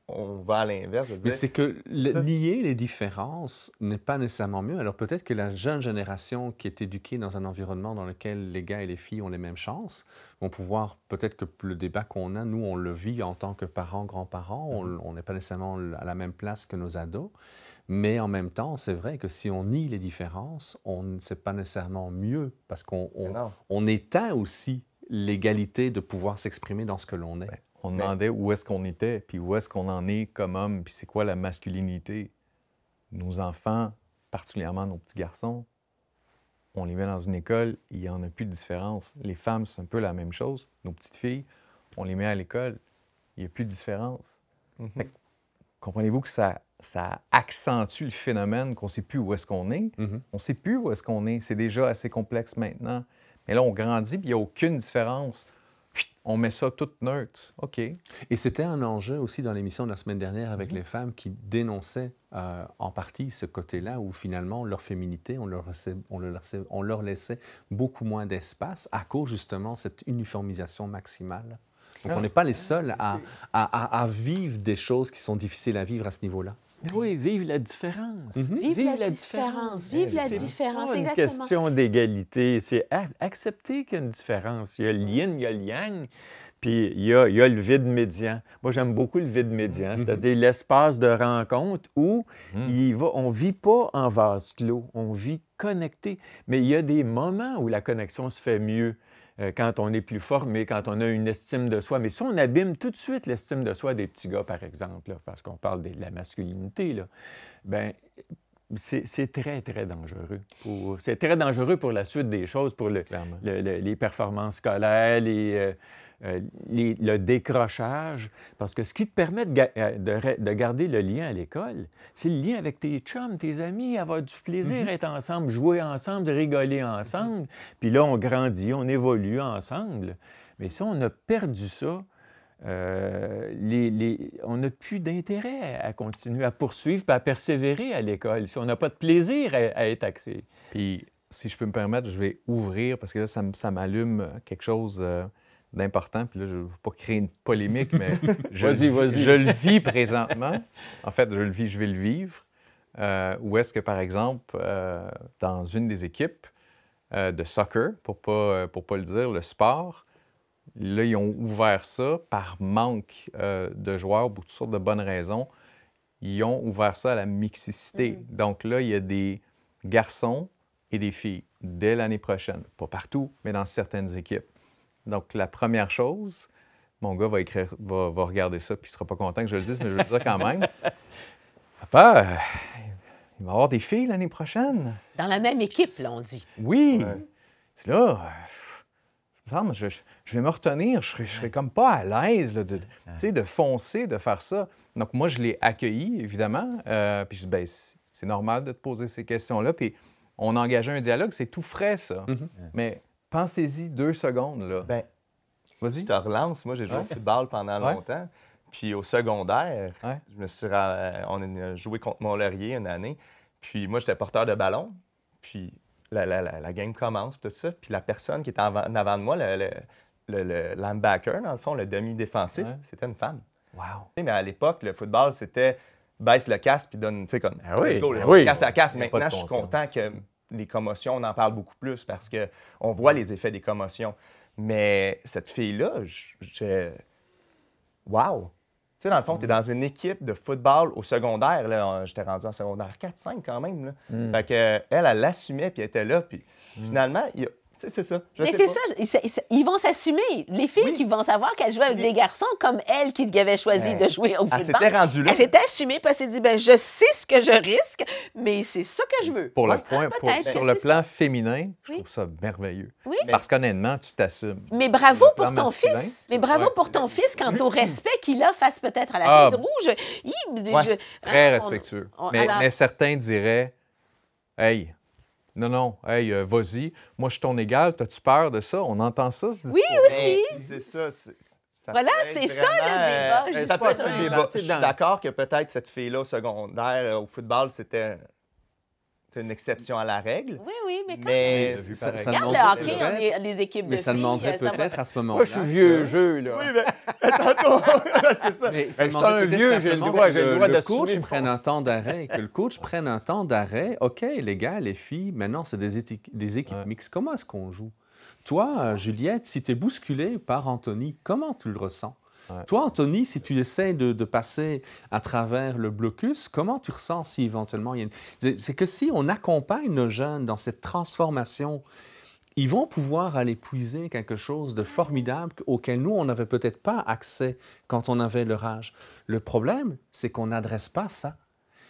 on va à l'inverse. de Mais dire- c'est que ça. nier les différences n'est pas nécessairement mieux. Alors peut-être que la jeune génération qui est éduquée dans un environnement dans lequel les gars et les filles ont les mêmes chances vont pouvoir, peut-être que le débat qu'on a, nous, on le vit en tant que parents, grands-parents, on n'est pas nécessairement à la même place que nos ados. Mais en même temps, c'est vrai que si on nie les différences, c'est pas nécessairement mieux parce Non. on éteint aussi l'égalité de pouvoir s'exprimer dans ce que l'on est. Ben, on demandait où est-ce qu'on était, puis où est-ce qu'on en est comme homme, puis c'est quoi la masculinité. Nos enfants, particulièrement nos petits garçons, on les met dans une école, il n'y en a plus de différence. Les femmes, c'est un peu la même chose. Nos petites filles, on les met à l'école, il n'y a plus de différence. Fait que, comprenez-vous que ça accentue le phénomène qu'on ne sait plus où est-ce qu'on est. Mhm. On ne sait plus où est-ce qu'on est. C'est déjà assez complexe maintenant. Mais là, on grandit, puis il n'y a aucune différence. Chut, on met ça tout neutre. OK. Et c'était un enjeu aussi dans l'émission de la semaine dernière avec les femmes qui dénonçaient en partie ce côté-là où finalement leur féminité, on leur laissait beaucoup moins d'espace à cause justement de cette uniformisation maximale. Donc on n'est pas les seuls à vivre des choses qui sont difficiles à vivre à ce niveau-là. Mais oui, vive la différence. Vive la différence. Vive la C'est différence, pas une exactement. question d'égalité, c'est accepter qu'il y a une différence. Il y a le yin, il y a le yang, puis il y a le vide médian. Moi, j'aime beaucoup le vide médian, c'est-à-dire l'espace de rencontre où on ne vit pas en vase clos, on vit connecté. Mais il y a des moments où la connexion se fait mieux. Quand on est plus formé, quand on a une estime de soi. Mais si on abîme tout de suite l'estime de soi des petits gars, par exemple, là, parce qu'on parle de la masculinité, là, bien, c'est très, très dangereux. C'est très dangereux pour la suite des choses, pour Clairement. les performances scolaires, le décrochage. Parce que ce qui te permet de garder le lien à l'école, c'est le lien avec tes chums, tes amis, avoir du plaisir, être ensemble, jouer ensemble, rigoler ensemble. Puis là, on grandit, on évolue ensemble. Mais si on a perdu ça, on n'a plus d'intérêt à continuer, à poursuivre, puis à persévérer à l'école, si on n'a pas de plaisir à être axé. Puis, si je peux me permettre, je vais ouvrir, parce que là, ça m'allume quelque chose d'important. Puis là, je ne veux pas créer une polémique, mais je le vis présentement. En fait, je vais le vivre. Où est-ce que, par exemple, dans une des équipes de soccer, pour pas le dire, le sport, là, ils ont ouvert ça par manque de joueurs pour toutes sortes de bonnes raisons. Ils ont ouvert ça à la mixité. Donc là, il y a des garçons et des filles dès l'année prochaine. Pas partout, mais dans certaines équipes. Donc, la première chose, mon gars va regarder ça, puis il ne sera pas content que je le dise, mais je vais le dire quand même. Papa, il va y avoir des filles l'année prochaine. Dans la même équipe, là, on dit. Oui. Ouais. C'est là, je vais me retenir. Je serais comme pas à l'aise là, de foncer, de faire ça. Donc, moi, je l'ai accueilli, évidemment. Puis je dis, ben, c'est normal de te poser ces questions-là. Puis on a engagé un dialogue. C'est tout frais, ça. Mais pensez-y 2 secondes, là. Ben, Vas-y. je te relance. Moi, j'ai joué au football pendant longtemps. Puis au secondaire, je me suis on a joué contre Mont-Laurier une année. Puis moi, j'étais porteur de ballon. Puis la game commence, tout ça. Puis la personne qui était en avant de moi, le linebacker, dans le fond, le demi-défensif, c'était une femme. Wow. Mais à l'époque, le football, c'était baisse le casque puis donne, tu sais, comme, Ah oui, let's go, ben let's oui. go, casse à casse. Il y a pas de Maintenant, je suis conscience. content que les commotions, on en parle beaucoup plus parce qu'on voit les effets des commotions. Mais cette fille-là, wow! Tu sais, dans le fond, tu es dans une équipe de football au secondaire. Là, j'étais rendu en secondaire 4-5 quand même. Là. Fait que, elle l'assumait, puis elle était là. Puis finalement, c'est ça. Mais c'est ça, ils vont s'assumer. Les filles qui vont savoir qu'elles jouent avec des garçons comme elle qui avait choisi de jouer au football. Elle s'était rendue là. Elle s'était assumée parce qu'elle s'est dit, ben, je sais ce que je risque, mais c'est ça que je veux. Pour le Ouais, point, peut-être sur que le c'est plan ça. féminin, je Oui. trouve ça merveilleux. Oui. Parce qu'honnêtement, tu t'assumes. Mais bravo Le pour plan ton masculin, fils. Mais bravo ouais, pour ton fils quant au respect qu'il a face peut-être à Ah, la fille rouge. Très hein, respectueux. on- Mais alors- certains diraient, Hey, non, hey, vas-y, moi je suis ton égal, t'as-tu peur de ça? On entend ça, ce discours? Oui, aussi. Mais c'est ça. Ça Voilà, peut être c'est ça, le débat, ça justement. peut être un débat. Je suis Dans- d'accord que peut-être cette fille-là au secondaire, au football, c'était une exception à la règle. Oui, mais quand Mais On l'a vu ça- pareil. ça regarde demanderait le hockey, peut-être- les équipes de Mais ça filles, demanderait ça va- peut-être à ce moment-là. Moi, je suis vieux que- jeu, là. Oui, mais tantôt, c'est ça. Mais Ben, je suis demanderait un peut-être vieux, j'ai le simplement droit- que j'ai le droit le d'assumer coach le prenne un temps d'arrêt, que le coach prenne un temps d'arrêt. OK, les gars, les filles, maintenant, c'est des équipes Ouais. mixtes. Comment est-ce qu'on joue? Toi, Juliette, si tu es bousculée par Anthony, comment tu le ressens? Ouais. Toi, Anthony, si tu essaies de passer à travers le blocus, comment tu ressens si éventuellement il y a une... C'est que si on accompagne nos jeunes dans cette transformation, ils vont pouvoir aller puiser quelque chose de formidable auquel nous, on n'avait peut-être pas accès quand on avait leur âge. Le problème, c'est qu'on n'adresse pas ça.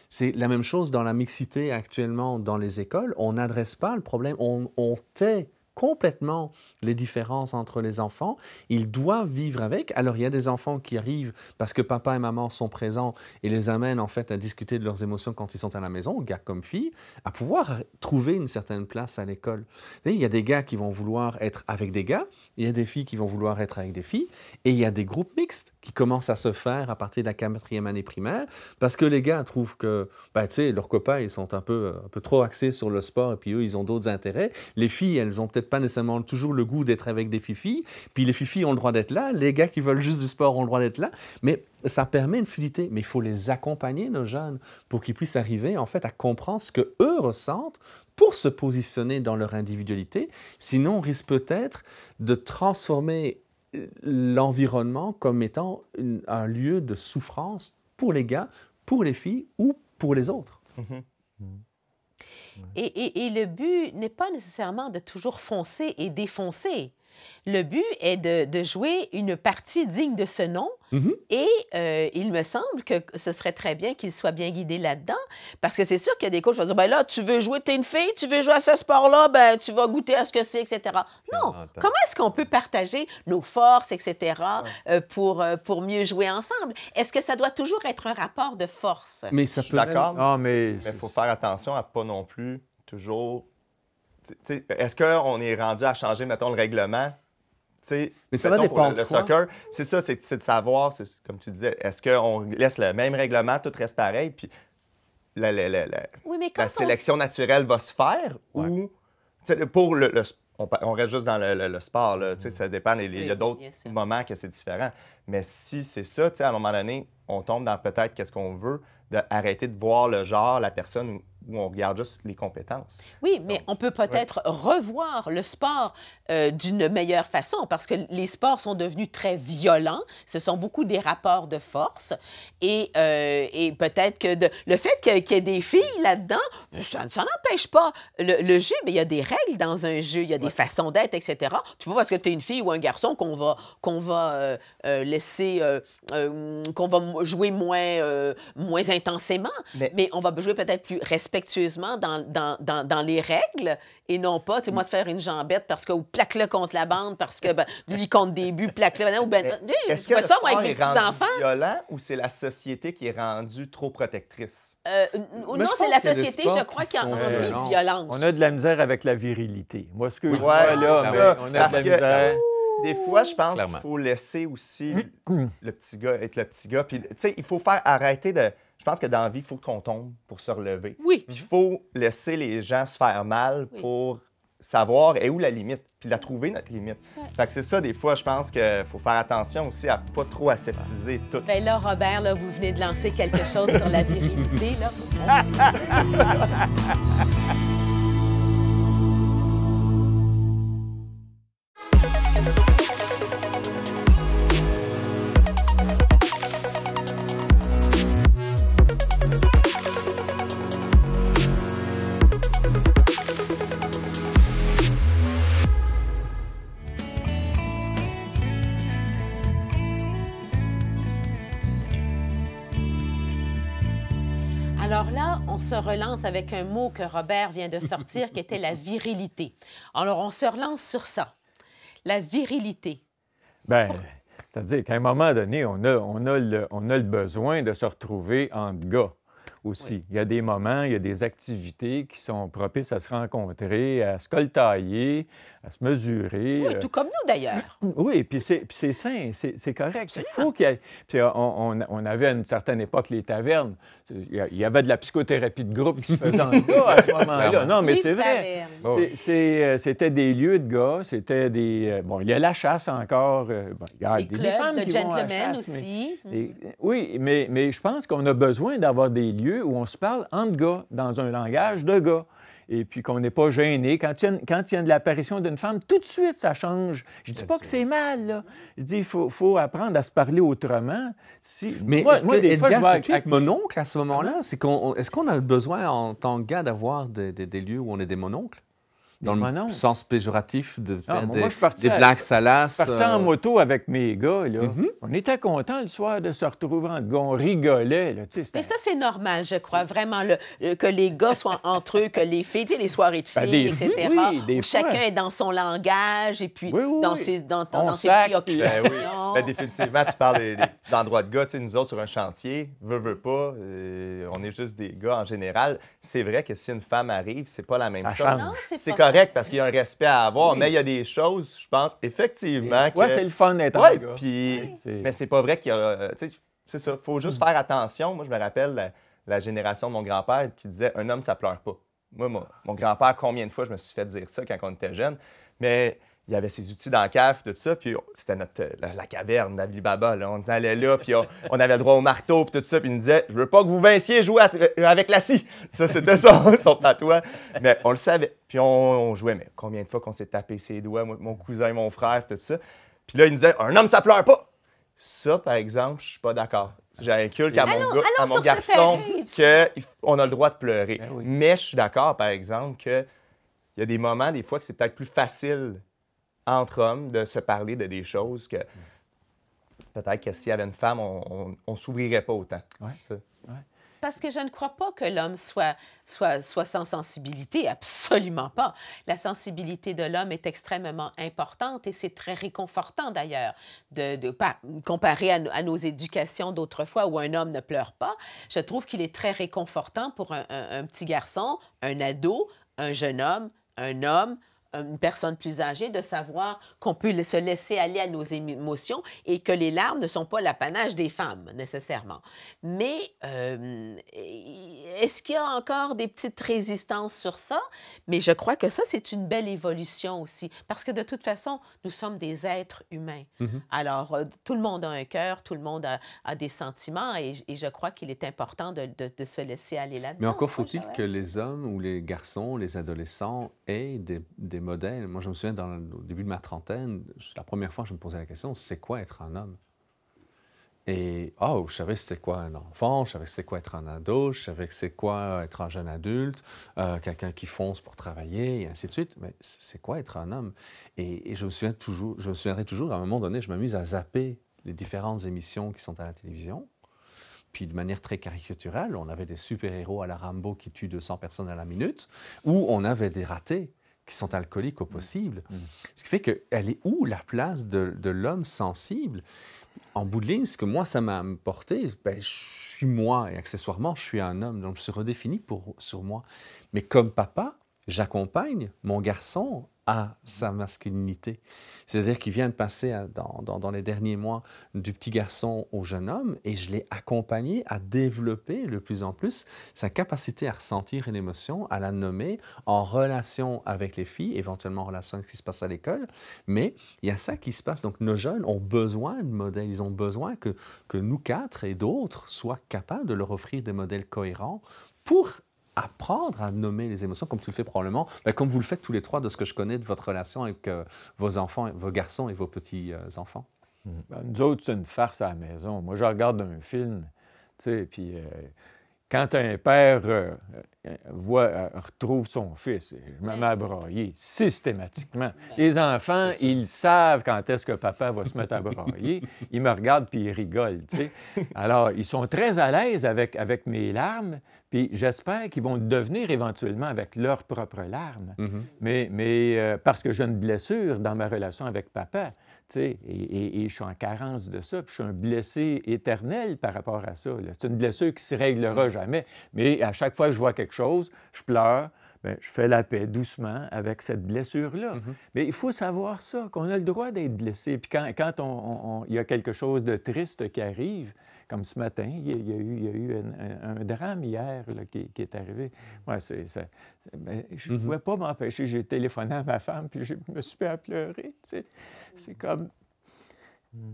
C'est la même chose dans la mixité actuellement dans les écoles. On n'adresse pas le problème. On tait complètement les différences entre les enfants. Ils doivent vivre avec. Alors, il y a des enfants qui arrivent parce que papa et maman sont présents et les amènent en fait à discuter de leurs émotions quand ils sont à la maison, gars comme filles, à pouvoir trouver une certaine place à l'école. Vous savez, il y a des gars qui vont vouloir être avec des gars, il y a des filles qui vont vouloir être avec des filles, et il y a des groupes mixtes qui commencent à se faire à partir de la 4e année primaire parce que les gars trouvent que, ben, tu sais, leurs copains, ils sont un peu trop axés sur le sport et puis eux, ils ont d'autres intérêts. Les filles, elles ont peut-être pas nécessairement toujours le goût d'être avec des fifis, puis les fifis ont le droit d'être là, les gars qui veulent juste du sport ont le droit d'être là, mais ça permet une fluidité. Mais il faut les accompagner, nos jeunes, pour qu'ils puissent arriver, en fait, à comprendre ce qu'eux ressentent pour se positionner dans leur individualité. Sinon, on risque peut-être de transformer l'environnement comme étant un lieu de souffrance pour les gars, pour les filles ou pour les autres. Mhm. Et le but n'est pas nécessairement de toujours foncer et défoncer. Le but est de jouer une partie digne de ce nom. Mhm. Et il me semble que ce serait très bien qu'il soit bien guidé là-dedans. Parce que c'est sûr qu'il y a des coachs qui vont dire, ben là, tu veux jouer, t'es une fille, tu veux jouer à ce sport-là, ben tu vas goûter à ce que c'est, etc. Non. Attends. Comment est-ce qu'on peut partager nos forces, etc., pour mieux jouer ensemble? Est-ce que ça doit toujours être un rapport de force? Mais ça Je suis peut même- d'accord. Ah, mais... Mais il faut faire attention à pas non plus toujours. Est-ce qu'on est rendu à changer, mettons, le règlement? Mais ça va Mettons, pour dépendre le de quoi. soccer, c'est ça, c'est de savoir, comme tu disais, est-ce qu'on laisse le même règlement, tout reste pareil, puis la Oui, mais quand on... sélection naturelle va se faire, ou pour on reste juste dans le sport, là, ça dépend, il y a Oui, d'autres bien sûr. moments que c'est différent. Mais si c'est ça, à un moment donné, on tombe dans peut-être qu'est-ce qu'on veut, d'arrêter de voir le genre, la personne, où on regarde juste les compétences. Oui, mais on peut peut-être revoir le sport d'une meilleure façon parce que les sports sont devenus très violents. Ce sont beaucoup des rapports de force. Et peut-être que le fait qu'il y ait des filles là-dedans, ça n'empêche pas le jeu, mais il y a des règles dans un jeu, il y a des façons d'être, etc. Puis pas parce que tu es une fille ou un garçon qu'on va laisser, qu'on va jouer moins intensément, mais on va jouer peut-être plus respectueusement dans les règles et non pas, tu sais, moi, de faire une jambette parce que, ou plaque-le contre la bande parce que, ben, lui, compte des buts, plaque-le, ou ben, Est-ce je que fais le ça, moi, sport avec mes est rendu petits-enfants. violent ou c'est la société qui est rendue trop protectrice? Mais Non, je c'est pense la qu'il y a des société, sports je crois, qui qui a sont envie de violents. violence. On a de la misère avec la virilité. Moi, ce que je Ouais, vois là, c'est mais ça. on a de Parce la que- misère. Des fois, je pense Clairement. qu'il faut laisser aussi le petit gars être le petit gars. Puis, tu sais, il faut faire arrêter de... Je pense que dans la vie, il faut qu'on tombe pour se relever. Oui. Puis, il faut laisser les gens se faire mal Oui. pour savoir est où la limite, puis la trouver, notre limite. Ouais. Fait que c'est ça, des fois, je pense qu'il faut faire attention aussi à pas trop aseptiser tout. Ben là, Robert, là, vous venez de lancer quelque chose sur la virilité, là. Alors là, on se relance avec un mot que Robert vient de sortir, qui était la virilité. Alors, on se relance sur ça. La virilité. Bien, c'est-à-dire qu'à un moment donné, on a le besoin de se retrouver entre gars. aussi. Oui. Il y a des moments, il y a des activités qui sont propices à se rencontrer, à se coltailler, à se mesurer. Oui, tout comme nous d'ailleurs. Oui, puis c'est sain, c'est correct. Il faut qu'il y ait... Puis on avait à une certaine époque les tavernes. Il y avait de la psychothérapie de groupe qui se faisait en gars à ce moment-là. Non, mais Les c'est vrai. tavernes. C'était des lieux de gars, c'était des... bon, il y a la chasse encore. Bon, il y a Les des clubs femmes de qui vont à la gentlemen chasse, aussi. oui, mais je pense qu'on a besoin d'avoir des lieux où on se parle entre gars, dans un langage de gars. Et puis qu'on n'est pas gêné. Quand il y a de l'apparition d'une femme, tout de suite, ça change. Je ne dis pas que c'est mal, là. Je dis il faut apprendre à se parler autrement. Mais moi, est-ce que, des fois, je Edgar, vais c'est-tu être mononcle à ce moment-là? Est-ce qu'on a besoin, en tant que gars, d'avoir des lieux où on est des mononcles? Dans le sens péjoratif de faire des blagues salaces. Je partais en moto avec mes gars, là. On était contents le soir de se retrouver entre gars. On rigolait, là. Mais ça, c'est normal, je crois, vraiment, que les gars soient entre eux, que les filles, tu sais, les soirées de filles, etc., où chacun est dans son langage et puis dans ses préoccupations. Ben, définitivement, tu parles des endroits de gars. Tu sais, nous autres, sur un chantier, veut pas, on est juste des gars en général. C'est vrai que si une femme arrive, c'est pas la même chose. Non, c'est correct parce qu'il y a un respect à avoir, mais il y a des choses, je pense, effectivement, que... Ouais, c'est le fun d'être un gars. Mais c'est pas vrai qu'il y a... C'est ça, il faut juste faire attention. Moi, je me rappelle la génération de mon grand-père qui disait « Un homme, ça pleure pas ». Moi, mon grand-père, combien de fois je me suis fait dire ça quand on était jeune, mais... Il y avait ses outils dans la cave, tout ça, puis c'était la caverne d'Ali Baba. Là. On allait là, puis on avait le droit au marteau, puis tout ça, puis il nous disait « Je veux pas que vous vinciez jouer avec la scie. » Ça, c'était son patois. Mais on le savait. Puis on jouait, mais combien de fois qu'on s'est tapé ses doigts, moi, mon cousin, mon frère, tout ça. Puis là, il nous disait « Un homme, ça pleure pas. » Ça, par exemple, je suis pas d'accord. J'inculque à mon garçon qu'on a le droit de pleurer. Ben oui. Mais je suis d'accord, par exemple, qu'il y a des moments, des fois, que c'est peut-être plus facile entre hommes de se parler de des choses que peut-être que s'il y avait une femme, on ne s'ouvrirait pas autant. Ouais. Parce que je ne crois pas que l'homme soit sans sensibilité, absolument pas. La sensibilité de l'homme est extrêmement importante et c'est très réconfortant d'ailleurs, comparé à nos éducations d'autrefois où un homme ne pleure pas. Je trouve qu'il est très réconfortant pour un petit garçon, un ado, un jeune homme, un homme, une personne plus âgée, de savoir qu'on peut se laisser aller à nos émotions et que les larmes ne sont pas l'apanage des femmes, nécessairement. Mais est-ce qu'il y a encore des petites résistances sur ça? Mais je crois que ça, c'est une belle évolution aussi, parce que de toute façon, nous sommes des êtres humains. Alors, tout le monde a un cœur, tout le monde a des sentiments et je crois qu'il est important de se laisser aller là-dedans. Mais encore faut-il que les hommes ou les garçons, les adolescents aient des modèles. Moi, je me souviens, au début de ma trentaine, la première fois que je me posais la question, c'est quoi être un homme? Et, je savais c'était quoi un enfant, je savais c'était quoi être un ado, je savais c'est quoi être un jeune adulte, quelqu'un qui fonce pour travailler, et ainsi de suite. Mais c'est quoi être un homme? Et je me souviendrai toujours, à un moment donné, je m'amuse à zapper les différentes émissions qui sont à la télévision. Puis de manière très caricaturale, on avait des super-héros à la Rambo qui tuent 200 personnes à la minute, ou on avait des ratés qui sont alcooliques au possible. Ce qui fait qu'elle est où la place de l'homme sensible? En bout de ligne, ce que moi, ça m'a apporté, je suis moi, et accessoirement, je suis un homme, donc je suis redéfini sur moi. Mais comme papa, j'accompagne mon garçon à sa masculinité. C'est-à-dire qu'il vient de passer dans les derniers mois du petit garçon au jeune homme et je l'ai accompagné à développer de plus en plus sa capacité à ressentir une émotion, à la nommer en relation avec les filles, éventuellement en relation avec ce qui se passe à l'école. Mais il y a ça qui se passe. Donc nos jeunes ont besoin de modèles. Ils ont besoin que nous quatre et d'autres soient capables de leur offrir des modèles cohérents pour apprendre à nommer les émotions, comme tu le fais probablement, comme vous le faites tous les trois de ce que je connais de votre relation avec vos enfants, vos garçons et vos petits-enfants. Nous autres, c'est une farce à la maison. Moi, je regarde un film, tu sais, puis quand un père retrouve son fils, je me mets à brailler systématiquement. Les enfants, ils savent quand est-ce que papa va se mettre à brailler. Ils me regardent puis ils rigolent, tu sais. Alors, ils sont très à l'aise avec mes larmes, puis j'espère qu'ils vont devenir éventuellement avec leurs propres larmes. Mais parce que j'ai une blessure dans ma relation avec papa. tu sais, et je suis en carence de ça, puis je suis un blessé éternel par rapport à ça. C'est une blessure qui ne se réglera jamais. Mais à chaque fois que je vois quelque chose, je pleure, bien, je fais la paix doucement avec cette blessure-là. Mais il faut savoir ça, qu'on a le droit d'être blessé. Puis quand il y a quelque chose de triste qui arrive, comme ce matin, il y a eu un drame hier là, qui est arrivé. Moi, je ne pouvais pas m'empêcher. J'ai téléphoné à ma femme, puis je me suis mis à pleurer. Tu sais. C'est comme...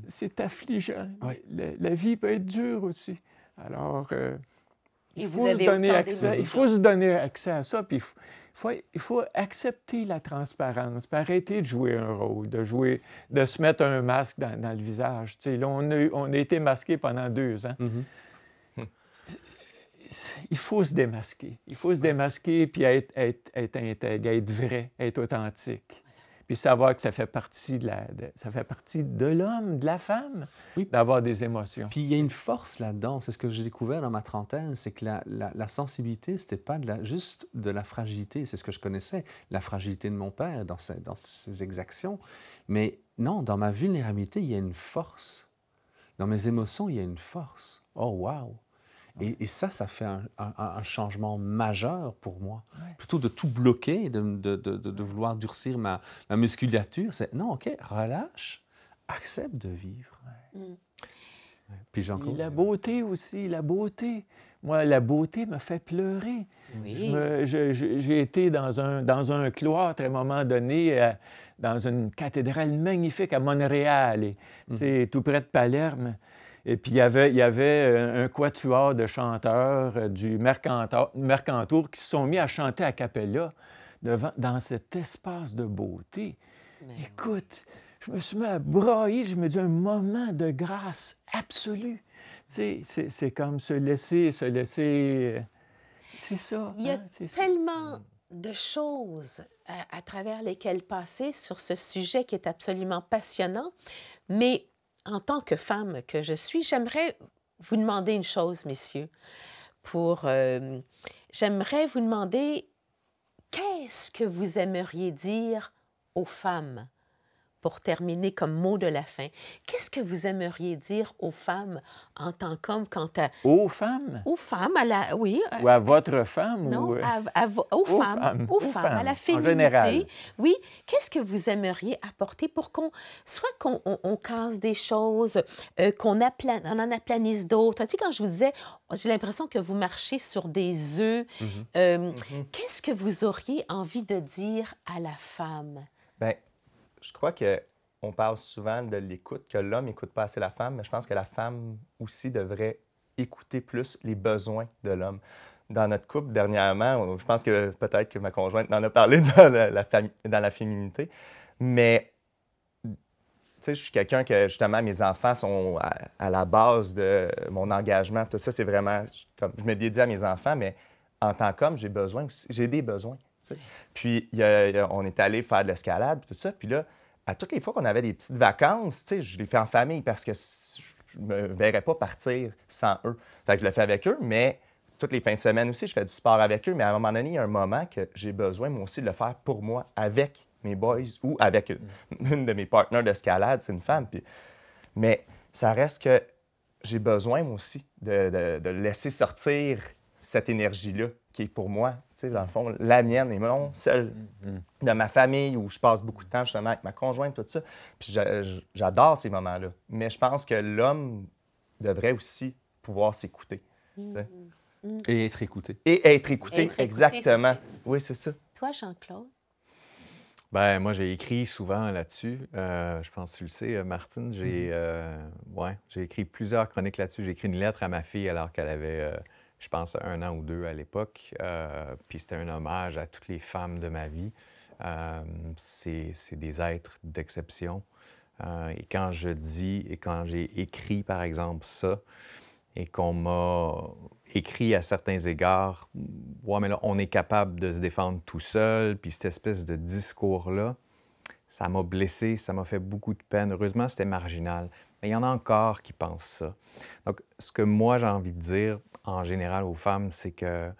C'est affligeant. Oui. La vie peut être dure aussi. Alors, Et il vous faut avez se donner autant accès. Il d'émotions. faut se donner accès à ça, puis il faut accepter la transparence, puis arrêter de jouer un rôle, de se mettre un masque dans le visage. Tu sais, là, on a été masqués pendant 2 ans. Il faut se démasquer. Il faut se démasquer puis être intègre, être vrai, être authentique. Puis savoir que ça fait partie de l'homme, de la femme, Oui. d'avoir des émotions. Puis il y a une force là-dedans. C'est ce que j'ai découvert dans ma trentaine, c'est que la sensibilité, c'était pas juste de la fragilité. C'est ce que je connaissais, la fragilité de mon père dans ses exactions. Mais non, dans ma vulnérabilité, il y a une force. Dans mes émotions, il y a une force. Oh, wow! Et ça fait un changement majeur pour moi. Ouais. Plutôt de tout bloquer, de vouloir durcir ma musculature, c'est non, OK, relâche, accepte de vivre. Puis Et Jean-Claude? la beauté aussi, la beauté. Moi, la beauté me fait pleurer. Oui. J'ai été dans un cloître à un moment donné, dans une cathédrale magnifique à Montréal, c'est tout près de Palerme. Et puis, il y avait un quatuor de chanteurs du Mercantour qui se sont mis à chanter a cappella dans cet espace de beauté. Mais Écoute, je me suis mis à brailler, je me dis un moment de grâce absolue. Tu sais, c'est comme se laisser... C'est ça. il y a hein, c'est ça. tellement de choses à travers lesquelles passer sur ce sujet qui est absolument passionnant. Mais en tant que femme que je suis, j'aimerais vous demander une chose, messieurs. J'aimerais vous demander qu'est-ce que vous aimeriez dire aux femmes pour terminer comme mot de la fin. Qu'est-ce que vous aimeriez dire aux femmes en tant qu'homme quant à... Aux femmes? Aux femmes, oui. Ou à votre femme? Non, Ou, aux femmes, aux à la femmes, en féminité. général. Oui, qu'est-ce que vous aimeriez apporter pour qu'on casse des choses, on en aplanisse d'autres. Tu sais, quand je vous disais, j'ai l'impression que vous marchez sur des œufs. Qu'est-ce que vous auriez envie de dire à la femme? Bien, je crois qu'on parle souvent de l'écoute, que l'homme n'écoute pas assez la femme, mais je pense que la femme aussi devrait écouter plus les besoins de l'homme. Dans notre couple, dernièrement, je pense que peut-être que ma conjointe en a parlé dans la féminité, mais tu sais, je suis quelqu'un que, justement, mes enfants sont à la base de mon engagement. Tout ça, c'est vraiment, comme, je me dédie à mes enfants, mais en tant qu'homme, j'ai des besoins. Tu sais. Puis, on est allé faire de l'escalade, tout ça. Puis là, à toutes les fois qu'on avait des petites vacances, tu sais, je les fais en famille parce que je ne me verrais pas partir sans eux. Fait que je le fais avec eux, mais toutes les fins de semaine aussi, je fais du sport avec eux. Mais à un moment donné, il y a un moment que j'ai besoin, moi aussi, de le faire pour moi, avec mes boys ou avec une de mes partenaires d'escalade, c'est une femme. Puis... Mais ça reste que j'ai besoin, moi aussi, de laisser sortir cette énergie-là qui est pour moi, tu sais, dans le fond, la mienne et non celle de ma famille où je passe beaucoup de temps justement avec ma conjointe, tout ça. Puis j'adore ces moments-là. Mais je pense que l'homme devrait aussi pouvoir s'écouter. Tu sais. Et être écouté. Et être écouté, Être écouté, exactement. c'est ce que tu dis. Oui, c'est ça. Toi, Jean-Claude? Ben moi, j'ai écrit souvent là-dessus. Je pense que tu le sais, Martine. J'ai écrit plusieurs chroniques là-dessus. J'ai écrit une lettre à ma fille alors qu'elle avait, je pense, 1 an ou 2 à l'époque. Puis c'était un hommage à toutes les femmes de ma vie. C'est des êtres d'exception. Et quand je dis et quand j'ai écrit, par exemple, ça, et qu'on m'a écrit à certains égards, « Ouais, mais là, on est capable de se défendre tout seul », puis cette espèce de discours-là, ça m'a blessé, ça m'a fait beaucoup de peine. Heureusement, c'était marginal. Mais il y en a encore qui pensent ça. Donc, ce que moi, j'ai envie de dire, en général, aux femmes, c'est que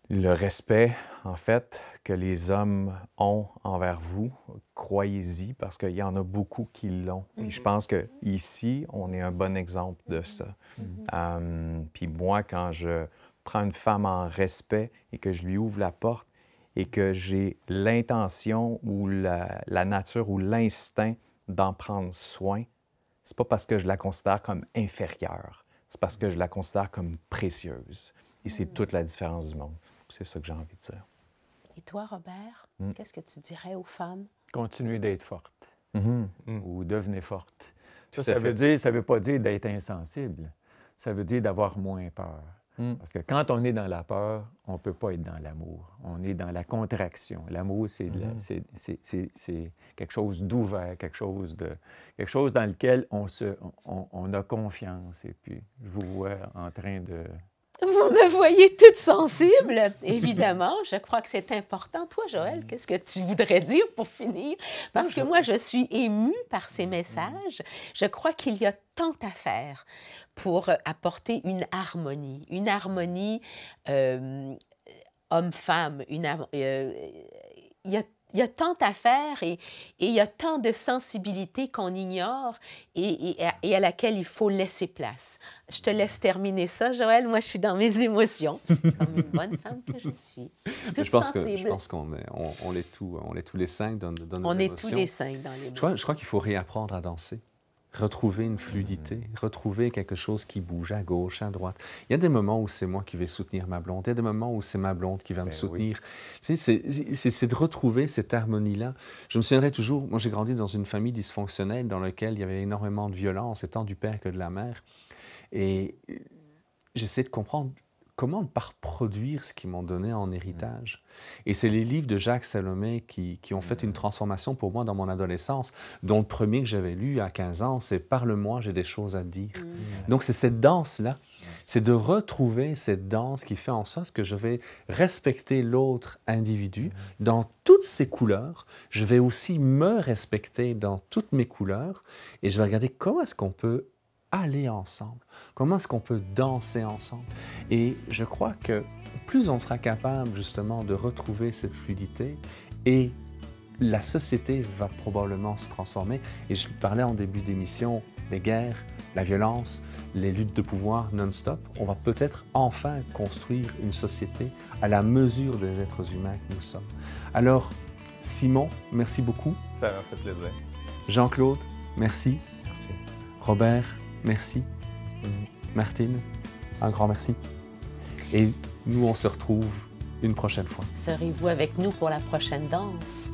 Le respect, en fait, que les hommes ont envers vous, croyez-y, parce qu'il y en a beaucoup qui l'ont. Et je pense qu'ici, on est un bon exemple de ça. Puis moi, quand je prends une femme en respect et que je lui ouvre la porte et que j'ai l'intention ou la nature ou l'instinct d'en prendre soin, c'est pas parce que je la considère comme inférieure, c'est parce que je la considère comme précieuse. Et c'est toute la différence du monde. C'est ça que j'ai envie de dire. Et toi, Robert, qu'est-ce que tu dirais aux femmes? Continuez d'être forte ou devenez forte. Tout Ça à fait. veut pas dire d'être insensible. Ça veut dire d'avoir moins peur. Parce que quand on est dans la peur, on ne peut pas être dans l'amour. On est dans la contraction. L'amour, c'est quelque chose d'ouvert, quelque chose dans lequel on a confiance. Et puis, je vous vois en train de... Vous me voyez toute sensible, évidemment. Je crois que c'est important. Toi, Joël, qu'est-ce que tu voudrais dire pour finir? Parce que moi, je suis émue par ces messages. Je crois qu'il y a tant à faire pour apporter une harmonie homme-femme. Il y a tant à faire et il y a tant de sensibilité qu'on ignore et à laquelle il faut laisser place. Je te laisse terminer ça, Joël. Moi, je suis dans mes émotions, comme une bonne femme que je suis. Toute sensible. Je pense qu'on est tous les 5 dans nos émotions. On est tous les 5 dans l'émotion. Je crois qu'il faut réapprendre à danser. Retrouver une fluidité, retrouver quelque chose qui bouge à gauche, à droite. Il y a des moments où c'est moi qui vais soutenir ma blonde, il y a des moments où c'est ma blonde qui va me soutenir. Oui. C'est de retrouver cette harmonie-là. Je me souviendrai toujours, moi j'ai grandi dans une famille dysfonctionnelle dans laquelle il y avait énormément de violence, tant du père que de la mère. Et j'essaie de comprendre comment ne pas reproduire ce qu'ils m'ont donné en héritage. Et c'est les livres de Jacques Salomé qui ont fait une transformation pour moi dans mon adolescence, dont le premier que j'avais lu à 15 ans, c'est « Parle-moi, j'ai des choses à te dire ». Donc c'est cette danse-là, c'est de retrouver cette danse qui fait en sorte que je vais respecter l'autre individu dans toutes ses couleurs, je vais aussi me respecter dans toutes mes couleurs, et je vais regarder comment est-ce qu'on peut aller ensemble, comment est-ce qu'on peut danser ensemble. Et je crois que plus on sera capable justement de retrouver cette fluidité, et la société va probablement se transformer. Et je parlais en début d'émission, les guerres, la violence, les luttes de pouvoir non-stop, on va peut-être enfin construire une société à la mesure des êtres humains que nous sommes. Alors, Simon, merci beaucoup. Ça m'a fait plaisir. Jean-Claude, merci. Merci. Robert, merci. Martine, un grand merci. Et nous, on se retrouve une prochaine fois. Serez-vous avec nous pour la prochaine danse?